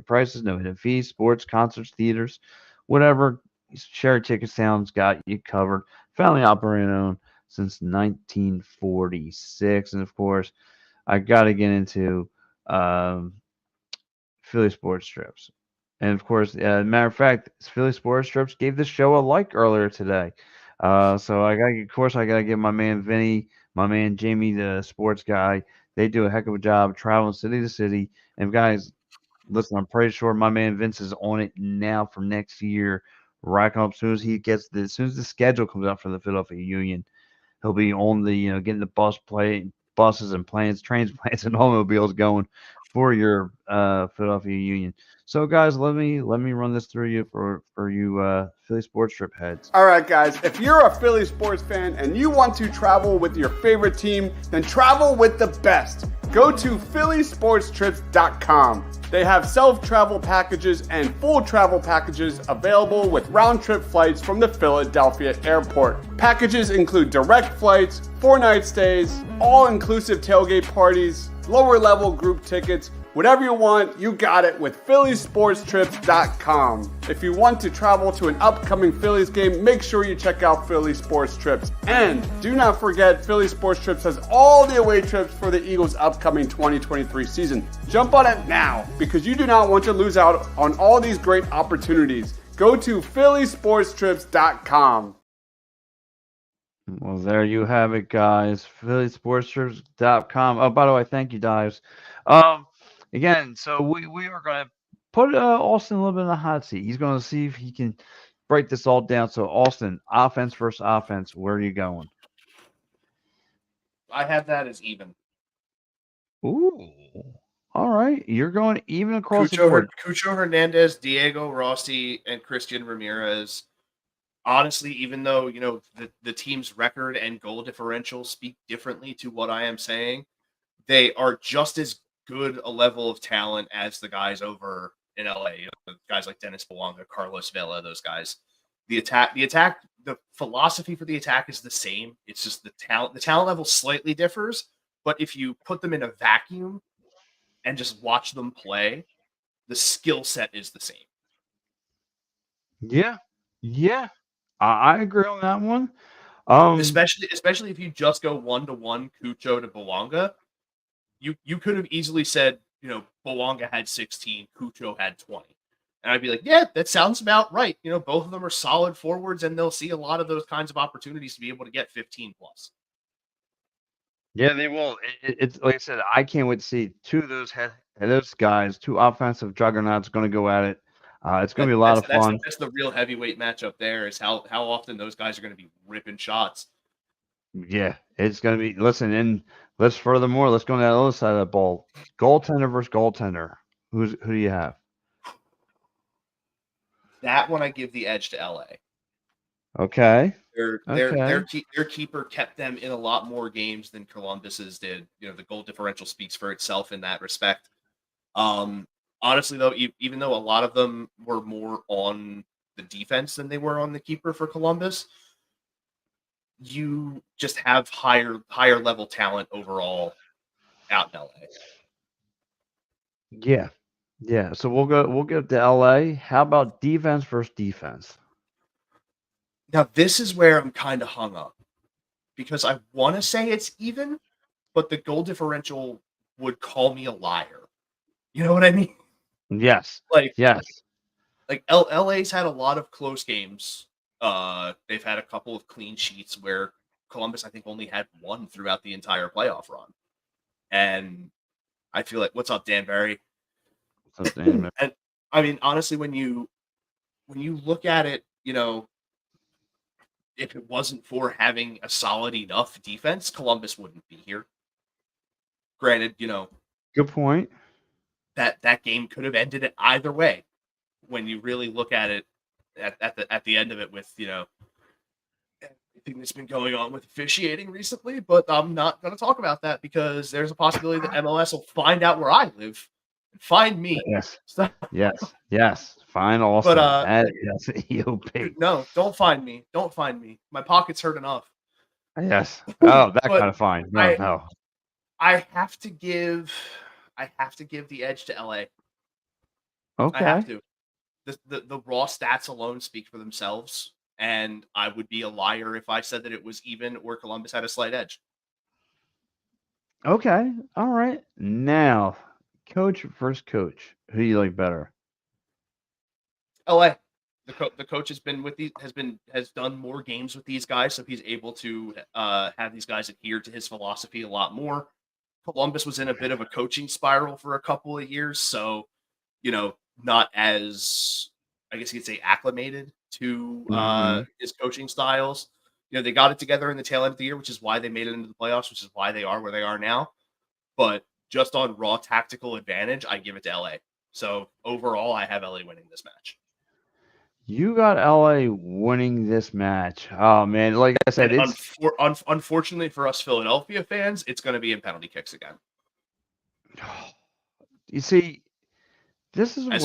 prices, no hidden fees, sports, concerts, theaters, whatever. Share Ticket Sound's got you covered. Family operated owned since 1946. And of course, I got to get into Philly Sports Strips. And of course, matter of fact, Philly Sports Strips gave this show a like earlier today. So I gotta give my man Vinny, my man Jamie, the sports guy. They do a heck of a job traveling city to city. And guys, listen, I'm pretty sure my man Vince is on it now for next year. Racking up as soon as as soon as the schedule comes out for the Philadelphia Union, he'll be on the getting the buses and planes, trains, planes, and automobiles going for your Philadelphia Union. So guys, let me run this through you for you Philly sports trip heads. All right, guys, if you're a Philly sports fan and you want to travel with your favorite team, then travel with the best. Go to phillysportstrips.com. They have self-travel packages and full travel packages available with round-trip flights from the Philadelphia airport. Packages include direct flights, 4-night stays, all-inclusive tailgate parties, lower-level group tickets. Whatever you want, you got it with phillysportstrips.com. If you want to travel to an upcoming Phillies game, make sure you check out Philly Sports Trips. And do not forget, Philly Sports Trips has all the away trips for the Eagles' upcoming 2023 season. Jump on it now, because you do not want to lose out on all these great opportunities. Go to phillysportstrips.com. Well, there you have it, guys. phillysportstrips.com. Oh, by the way, thank you, Dives. Again, so we are going to put Austin a little bit in the hot seat. He's going to see if he can break this all down. So, Austin, offense versus offense, where are you going? I have that as even. Ooh. All right. You're going even across the board. Cucho Hernandez, Diego Rossi, and Christian Ramirez. Honestly, even though, the team's record and goal differential speak differently to what I am saying, they are just as good a level of talent as the guys over in LA, guys like Dennis Bouanga, Carlos Vela, those guys. The philosophy for the attack is the same. It's just the talent level slightly differs, but if you put them in a vacuum and just watch them play, the skill set is the same. Yeah. I agree on that one. Especially if you just go 1-to-1 Cucho to Bouanga, you could have easily said, Bouanga had 16, Cucho had 20. And I'd be like, yeah, that sounds about right. Both of them are solid forwards, and they'll see a lot of those kinds of opportunities to be able to get 15 plus. Yeah, they will. It's like I said, I can't wait to see two of those guys, two offensive juggernauts going to go at it. It's going to be a lot of fun. That's the real heavyweight matchup there, is how often those guys are going to be ripping shots. Yeah, it's going to be. Listen, and let's go on the other side of the ball. Goaltender versus goaltender. Who do you have? That one I give the edge to LA. Okay. Their keeper kept them in a lot more games than Columbus's did. The goal differential speaks for itself in that respect. Honestly, though, even though a lot of them were more on the defense than they were on the keeper for Columbus, you just have higher level talent overall out in LA. Yeah. So we'll go to LA. How about defense versus defense? Now this is where I'm kind of hung up, because I want to say it's even, but the goal differential would call me a liar. You know what I mean? Yes. Yes. Like LA's had a lot of close games. They've had a couple of clean sheets where Columbus, I think, only had one throughout the entire playoff run. And I feel like, what's up, Dan Barry? What's up, Dan? And I mean, honestly, when you look at it, if it wasn't for having a solid enough defense, Columbus wouldn't be here. Granted, good point. That game could have ended it either way. When you really look at it at the end of it, with everything that's been going on with officiating recently, but I'm not going to talk about that, because there's a possibility that MLS will find out where I live and Find me. Yes. Stop. Yes. Find Austin. But yes, EOP. no, don't find me. Don't find me. My pocket's hurt enough. Yes. Oh, that But kind of fine. No. I have to give the edge to LA. Okay. I have to. The raw stats alone speak for themselves, and I would be a liar if I said that it was even or Columbus had a slight edge. Okay. All right. Now, coach versus coach. Who do you like better? LA. The coach has been with these has done more games with these guys, so he's able to have these guys adhere to his philosophy a lot more. Columbus was in a bit of a coaching spiral for a couple of years, so not as, I guess you could say, acclimated to his coaching styles. They got it together in the tail end of the year, which is why they made it into the playoffs, which is why they are where they are now. But just on raw tactical advantage, I give it to LA. So overall, I have LA winning this match. You got LA winning this match. Oh man, like I said, unfortunately for us Philadelphia fans, it's going to be in penalty kicks again. You see, this is as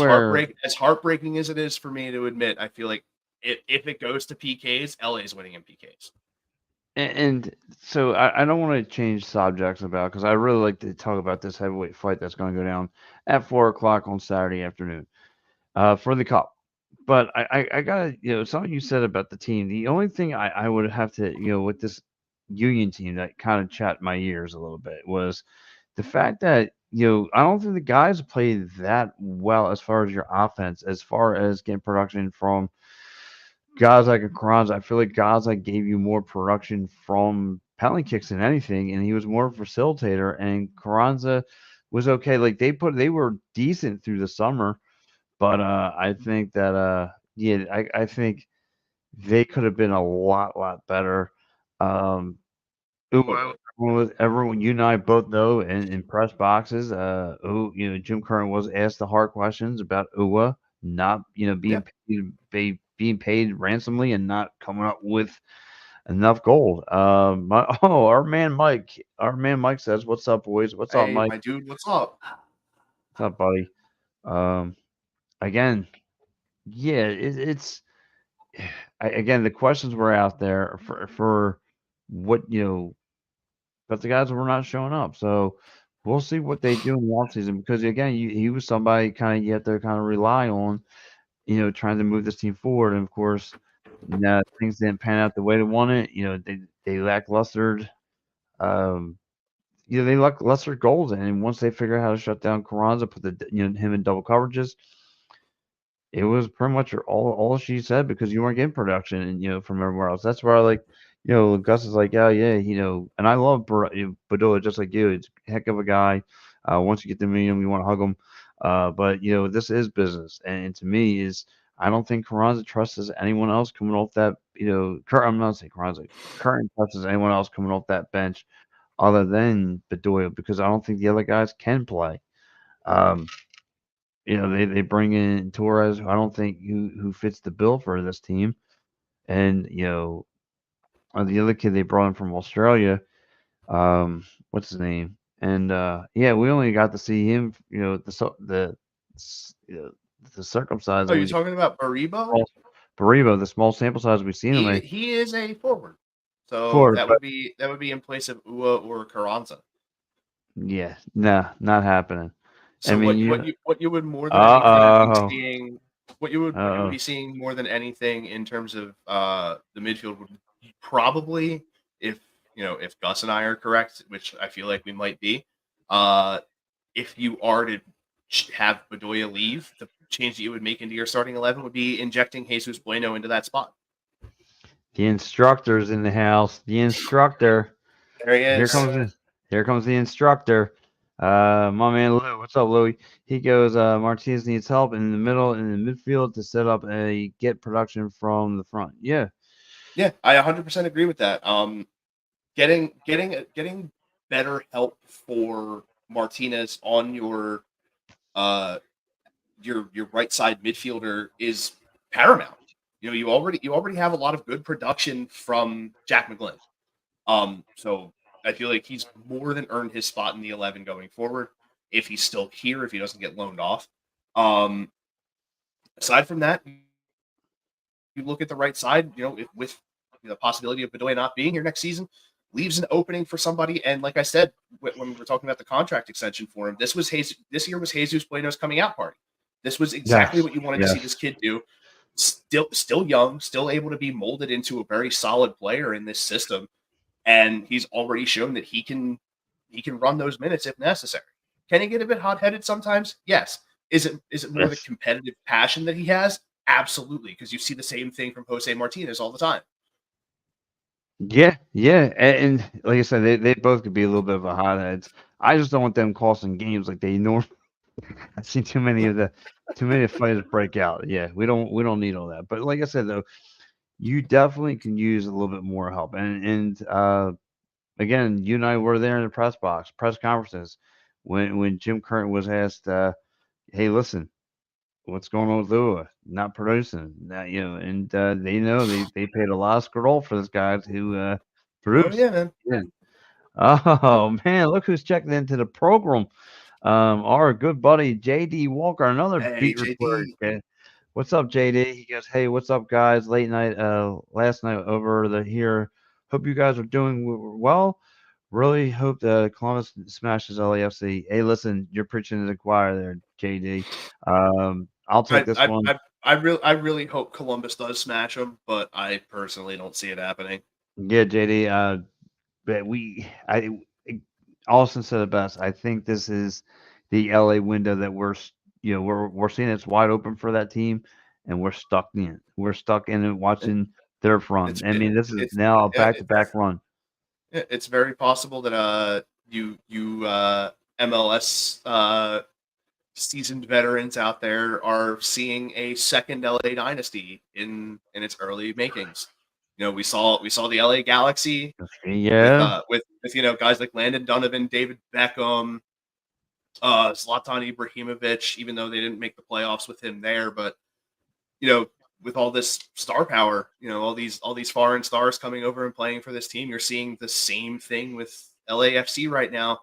heartbreaking as it is for me to admit. I feel like if it goes to PKs, LA is winning in PKs. And so I don't want to change subjects because I really like to talk about this heavyweight fight that's going to go down at 4:00 on Saturday afternoon for the Cup. But I got something you said about the team. The only thing I would have to, with this Union team that kind of chapped my ears a little bit was the fact that, I don't think the guys played that well as far as your offense, as far as getting production from guys like Carranza. I feel like Gaza gave you more production from penalty kicks than anything, and he was more of a facilitator, and Carranza was okay. Like they were decent through the summer. But I think that I think they could have been a lot better. Everyone, you and I both know in press boxes, Jim Curran was asked the hard questions about Uwa not being paid ransomly and not coming up with enough gold. Our man Mike says, "What's up, boys? What's up, Mike? My dude, what's up? What's up, buddy?" Again, yeah, it's again the questions were out there for what but the guys were not showing up. So we'll see what they do in the offseason because again, he was somebody kind of you have to kind of rely on, trying to move this team forward. And of course, things didn't pan out the way they wanted. They lacklustered. They lackluster goals, and once they figure out how to shut down Carranza, put him in double coverages. It was pretty much all she said because you weren't getting production, and from everywhere else. That's where I like, Gus is like, yeah, and I love Bedoya just like you. It's a heck of a guy. Once you get to meet him, you want to hug him. But this is business, and to me I don't think Carranza trusts anyone else coming off that. I'm not saying Carranza. Curran trusts anyone else coming off that bench other than Bedoya because I don't think the other guys can play. They bring in Torres, who I don't think who fits the bill for this team, and the other kid they brought in from Australia, what's his name? And we only got to see him, the circumcised. Oh, you're talking about Baribo? Baribo, the small sample size we've seen him. He is a forward, so that would be in place of Ua or Carranza. Yeah, nah, not happening. So what you would more than anything be seeing, what you would be seeing more than anything in terms of the midfield would probably, if Gus and I are correct, which I feel like we might be, if you are to have Bedoya leave, the change that you would make into your starting 11 would be injecting Jesus Bueno into that spot. The instructor's in the house. The instructor. There he is. Here comes the instructor. My man Lou. What's up, Louie? He goes, Martinez needs help in the middle and the midfield to set up a get production from the front. Yeah, I 100% agree with that. Getting better help for Martinez on your right side midfielder is paramount. You already have a lot of good production from Jack McGlynn. So I feel like he's more than earned his spot in the 11 going forward. if he's still here, if he doesn't get loaned off. Aside from that, you look at the right side, with the possibility of Bedoya not being here next season, leaves an opening for somebody. And like I said, when we were talking about the contract extension for him, this year was Jesus Bueno's coming out party. This was exactly what you wanted to see this kid do. Still young, still able to be molded into a very solid player in this system. And he's already shown that he can run those minutes if necessary. Can he get a bit hot-headed sometimes? Yes. Is it more the competitive passion that he has? Absolutely, because you see the same thing from Jose Martinez all the time. Yeah. And like I said, they both could be a little bit of a hotheads. I just don't want them costing games like they normally. I see too many fighters break out. Yeah, we don't need all that. But like I said though, you definitely can use a little bit more help. And again, you and I were there in the press conferences when Jim Curtin was asked, "Hey, listen, what's going on with Lua? Not producing." And they paid a lot of scroll for this guy to produce. Oh yeah, man. Yeah. Oh man, look who's checking into the program. Our good buddy JD Walker, another beat reporter. Okay. What's up, JD? He goes, "Hey, what's up, guys? Late night, last night over here. Hope you guys are doing well. Really hope that Columbus smashes LAFC. Hey, listen, you're preaching to the choir there, JD. I'll take this one. I really hope Columbus does smash them, but I personally don't see it happening. Yeah, JD. But Austin said it best. I think this is the LA window that we're seeing it's wide open for that team, and we're stuck in it. We're stuck in it watching their run. This is now a back-to-back run. It's very possible that MLS seasoned veterans out there are seeing a second LA dynasty in its early makings. We saw the LA Galaxy, with guys like Landon Donovan, David Beckham, Zlatan Ibrahimovic, even though they didn't make the playoffs with him there, but with all this star power, all these foreign stars coming over and playing for this team, you're seeing the same thing with LAFC right now.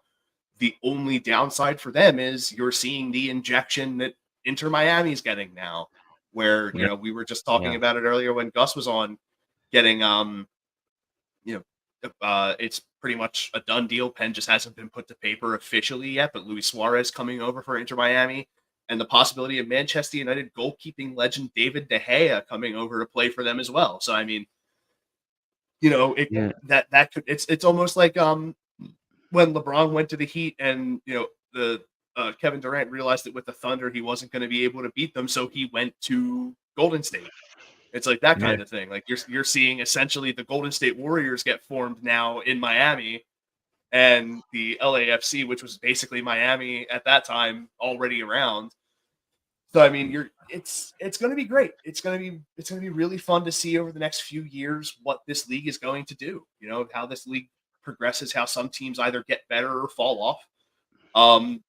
The only downside for them is you're seeing the injection that Inter Miami's getting now, where we were just talking about it earlier when Gus was on, getting it's pretty much a done deal. Pen just hasn't been put to paper officially yet, but Luis Suarez coming over for Inter Miami, and the possibility of Manchester United goalkeeping legend David De Gea coming over to play for them as well. So I mean, that could, it's almost like when LeBron went to the Heat and the Kevin Durant realized that with the Thunder he wasn't going to be able to beat them, so he went to Golden State. It's like that kind of thing. Like you're seeing essentially the Golden State Warriors get formed now in Miami, and the LAFC, which was basically Miami at that time, already around. So I mean, it's going to be great. It's going to be really fun to see over the next few years what this league is going to do. How this league progresses, how some teams either get better or fall off. Well,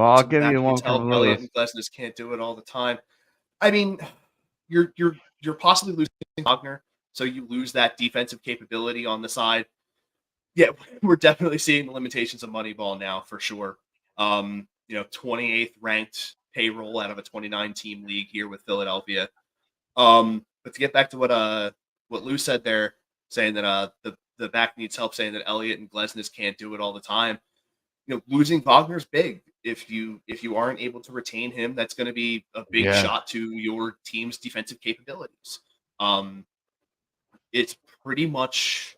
I'll give you one from Lewis. Elliott and Glesnes can't do it all the time. I mean, you're possibly losing Wagner, so you lose that defensive capability on the side. Yeah, we're definitely seeing the limitations of Moneyball now for sure. 28th ranked payroll out of a 29-team league here with Philadelphia. But to get back to what Lou said there, saying that the back needs help, saying that Elliott and Glesnes can't do it all the time. Losing Wagner's big. If you aren't able to retain him, that's going to be a big shot to your team's defensive capabilities. It's pretty much,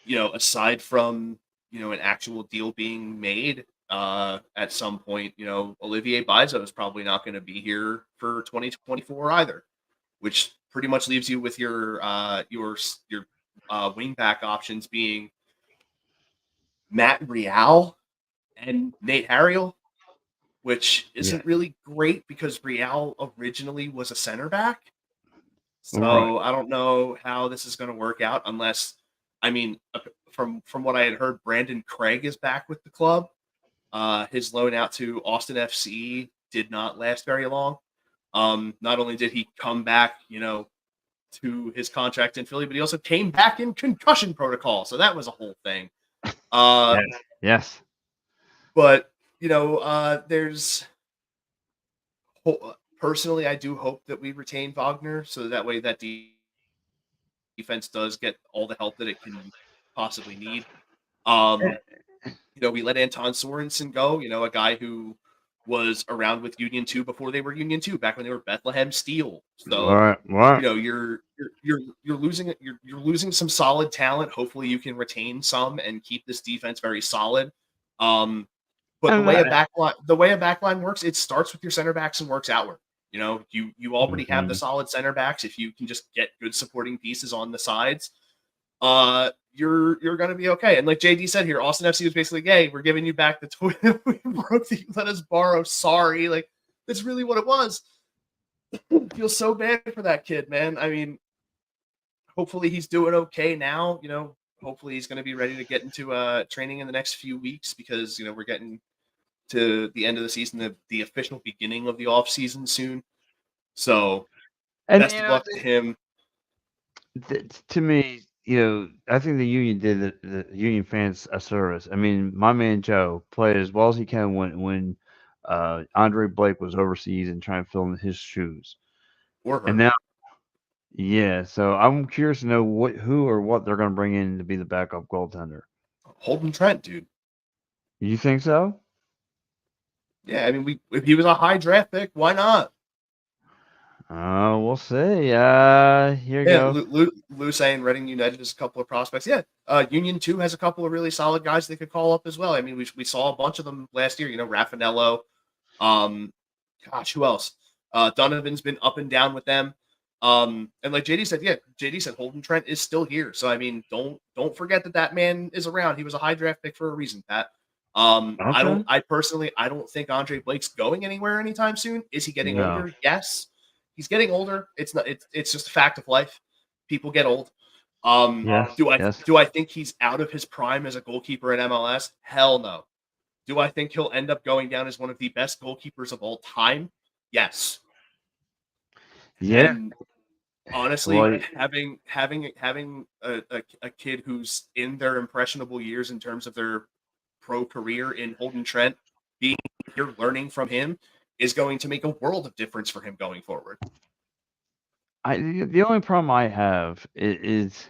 aside from, an actual deal being made at some point, Olivier Bizo is probably not going to be here for 2024 either, which pretty much leaves you with your wingback options being Matt Real and Nate Harriel, which isn't really great because Real originally was a center back. So I don't know how this is going to work out unless, from what I had heard, Brandon Craig is back with the club. His loan out to Austin FC did not last very long. Not only did he come back, to his contract in Philly, but he also came back in concussion protocol. So that was a whole thing. Yes. But there's personally, I do hope that we retain Wagner, so that way that defense does get all the help that it can possibly need. We let Anton Sorensen go, a guy who was around with Union 2 before they were Union 2, back when they were Bethlehem Steel. So, you're losing some solid talent. Hopefully you can retain some and keep this defense very solid. But the way a backline works, it starts with your center backs and works outward. You already have the solid center backs. If you can just get good supporting pieces on the sides, you're going to be okay. And like JD said here, Austin FC was basically, hey, we're giving you back the toy that we broke that you let us borrow. Sorry. Like, that's really what it was. I feel so bad for that kid, man. I mean, hopefully he's doing okay now. Hopefully he's going to be ready to get into training in the next few weeks, because, we're getting to the end of the season, the official beginning of the off season soon. So best of luck to him. To me, I think the Union did the Union fans a service. I mean, my man Joe played as well as he can when Andre Blake was overseas and trying to fill in his shoes. And now, so I'm curious to know who or what they're going to bring in to be the backup goaltender. Holden Trent, dude. You think so? Yeah, I mean, if he was a high draft pick, why not? We'll see. Here you go. Lou saying Reading United has a couple of prospects. Yeah, Union 2 has a couple of really solid guys they could call up as well. I mean, we saw a bunch of them last year. Raffanello. Who else? Donovan's been up and down with them. And like JD said, Holden Trent is still here. So I mean, don't forget that man is around. He was a high draft pick for a reason, Pat. Okay. I don't think Andre Blake's going anywhere anytime soon. Is he getting older? Yes. He's getting older. It's just a fact of life. People get old. Do I think he's out of his prime as a goalkeeper in MLS? Hell no. Do I think he'll end up going down as one of the best goalkeepers of all time? Yes. Yeah. And honestly, having a kid who's in their impressionable years in terms of their pro career in Holden Trent, being here learning from him, is going to make a world of difference for him going forward. The only problem I have is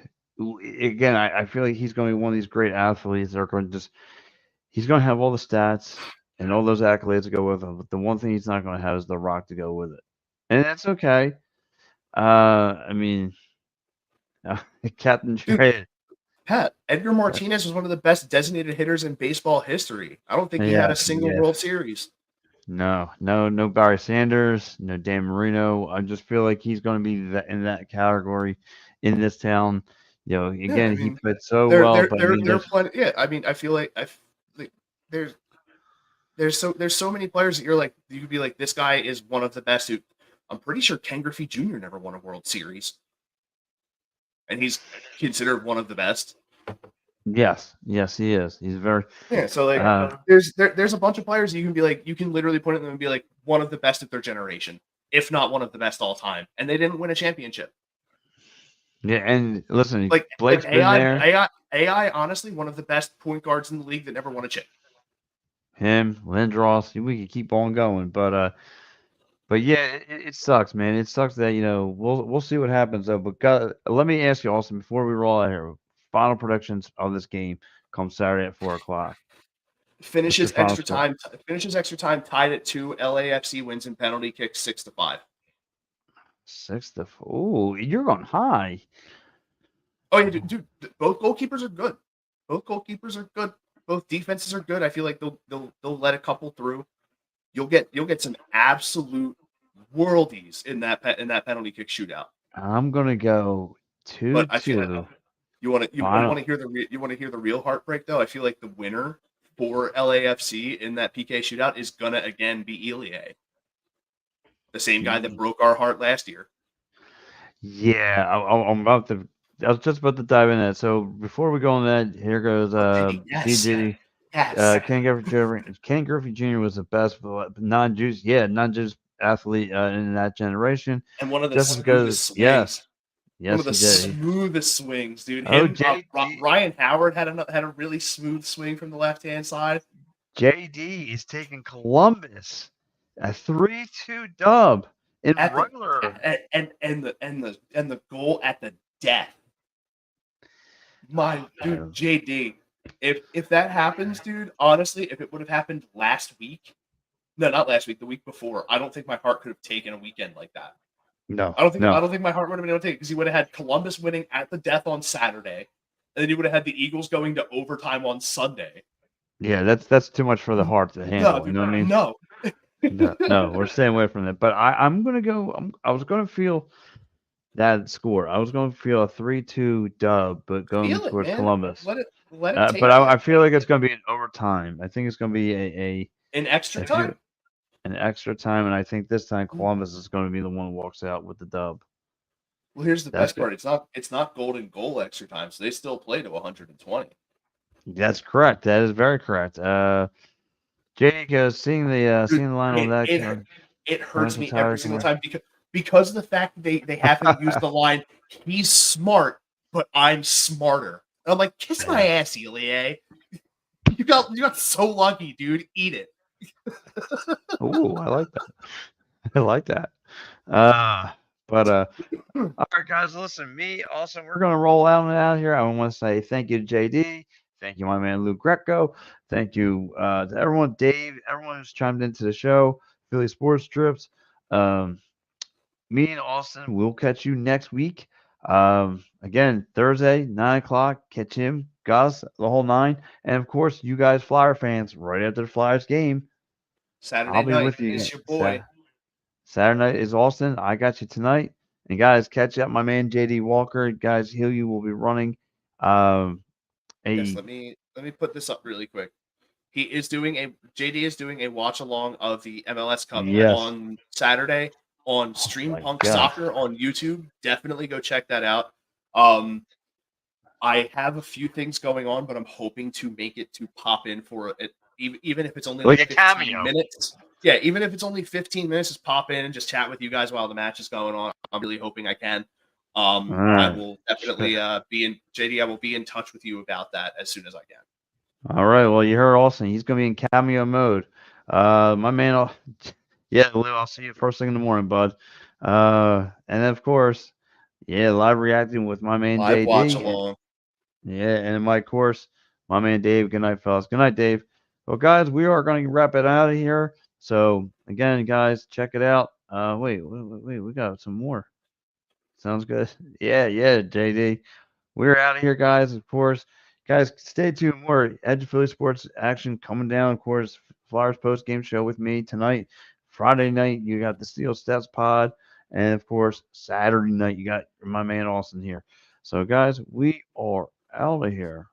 again, I feel like he's going to be one of these great athletes that are going to he's going to have all the stats and all those accolades to go with him, but the one thing he's not going to have is the rock to go with it. And that's okay. I mean, Captain Trey. Pat, Edgar Martinez was one of the best designated hitters in baseball history. I don't think he had a single World Series. No Barry Sanders, no Dan Marino. I just feel like he's going to be in that category in this town. He played so well. I feel like there's so many players that you could be like, this guy is one of the best. I'm pretty sure Ken Griffey Jr. never won a World Series, and he's considered one of the best. Yes, he is. He's very So there's a bunch of players you can be like, you can literally put in them and be like one of the best of their generation, if not one of the best all time, and they didn't win a championship. Yeah, and listen, Blake's been there. AI, honestly, one of the best point guards in the league that never won a chip. Him, Lindros, we could keep on going, but yeah, it sucks, man. It sucks that we'll see what happens though. But let me ask you, Austin, before we roll out here. Final predictions of this game come Saturday at 4:00. Finishes extra time tied at 2. LAFC wins in penalty kicks 6-5. 6-4. Oh, you're going high. Oh yeah, dude. Both goalkeepers are good. Both defenses are good. I feel like they'll let a couple through. You'll get some absolute worldies in that penalty kick shootout. I'm gonna go 2-2. You want to hear the real heartbreak though? I feel like the winner for LAFC in that PK shootout is gonna again be Elie, the same guy that broke our heart last year. Yeah, I was just about to dive in that. So before we go on that, here goes CG. Ken Griffey Jr. was the best non-juice athlete in that generation, and one of the smoothest swings. Yes, one of the smoothest swings, dude. Ryan Howard had a really smooth swing from the left-hand side. JD is taking Columbus a 3-2 dub in regular. And the goal at the death. My dude, JD. If that happens, dude, honestly, if it would have happened last week, no, not last week, the week before, I don't think my heart could have taken a weekend like that. No, I don't think my heart would have been able to take it because he would have had Columbus winning at the death on Saturday, and then he would have had the Eagles going to overtime on Sunday. Yeah, that's too much for the heart to handle. No, you know what I mean? No. We're staying away from that. But I'm gonna go. I was gonna feel that score. I was gonna feel a 3-2 dub, but going towards Columbus. Let it take but I feel like it's gonna be an overtime. I think it's gonna be an extra time. An extra time, and I think this time Columbus is going to be the one who walks out with the dub. Well, here's the best part. It's not golden goal extra time, so they still play to 120. That's correct. That is very correct. Jake, seeing the line on that, it hurts me every single time because of the fact that they haven't used the line. He's smart, but I'm smarter. And I'm like, kiss my ass, Elie. You got so lucky, dude. Eat it. Oh, I like that. I like that. All right, guys, listen, Austin, we're going to roll out here. I want to say thank you to JD. Thank you, my man, Lou Greco. Thank you to everyone, Dave, everyone who's chimed into the show, Philly Sports Trips. Me and Austin, we'll catch you next week. Again, Thursday, 9 o'clock. Catch him, Gus, the whole 9. And, of course, you guys, Flyer fans, right after the Flyers game. Saturday night with you. It's your boy. Saturday night is Austin. I got you tonight. And, guys, catch up my man, JD Walker. Guys, you will be running. Yes, let me put this up really quick. JD is doing a watch along of the MLS Cup on Saturday on Stream Punk Soccer on YouTube. Definitely go check that out. I have a few things going on, but I'm hoping to make it to pop in for it, even if it's only like 15 minutes. Yeah, even if it's only 15 minutes, just pop in and just chat with you guys while the match is going on. I'm really hoping I can. I will definitely I will be in touch with you about that as soon as I can. All right. Well, you heard Austin. He's going to be in cameo mode. My man, Lou, I'll see you first thing in the morning, bud. And then, of course, live reacting with my man, JD. Watch along. And of course, my man, Dave. Good night, fellas. Good night, Dave. Well, guys, we are going to wrap it out of here. So, again, guys, check it out. Wait, we got some more. Sounds good. Yeah, JD. We're out of here, guys, of course. Guys, stay tuned. More Edge of Philly Sports action coming down. Of course, Flyers post-game show with me tonight. Friday night, you got the Steel Steps pod. And, of course, Saturday night, you got my man Austin here. So, guys, we are out of here.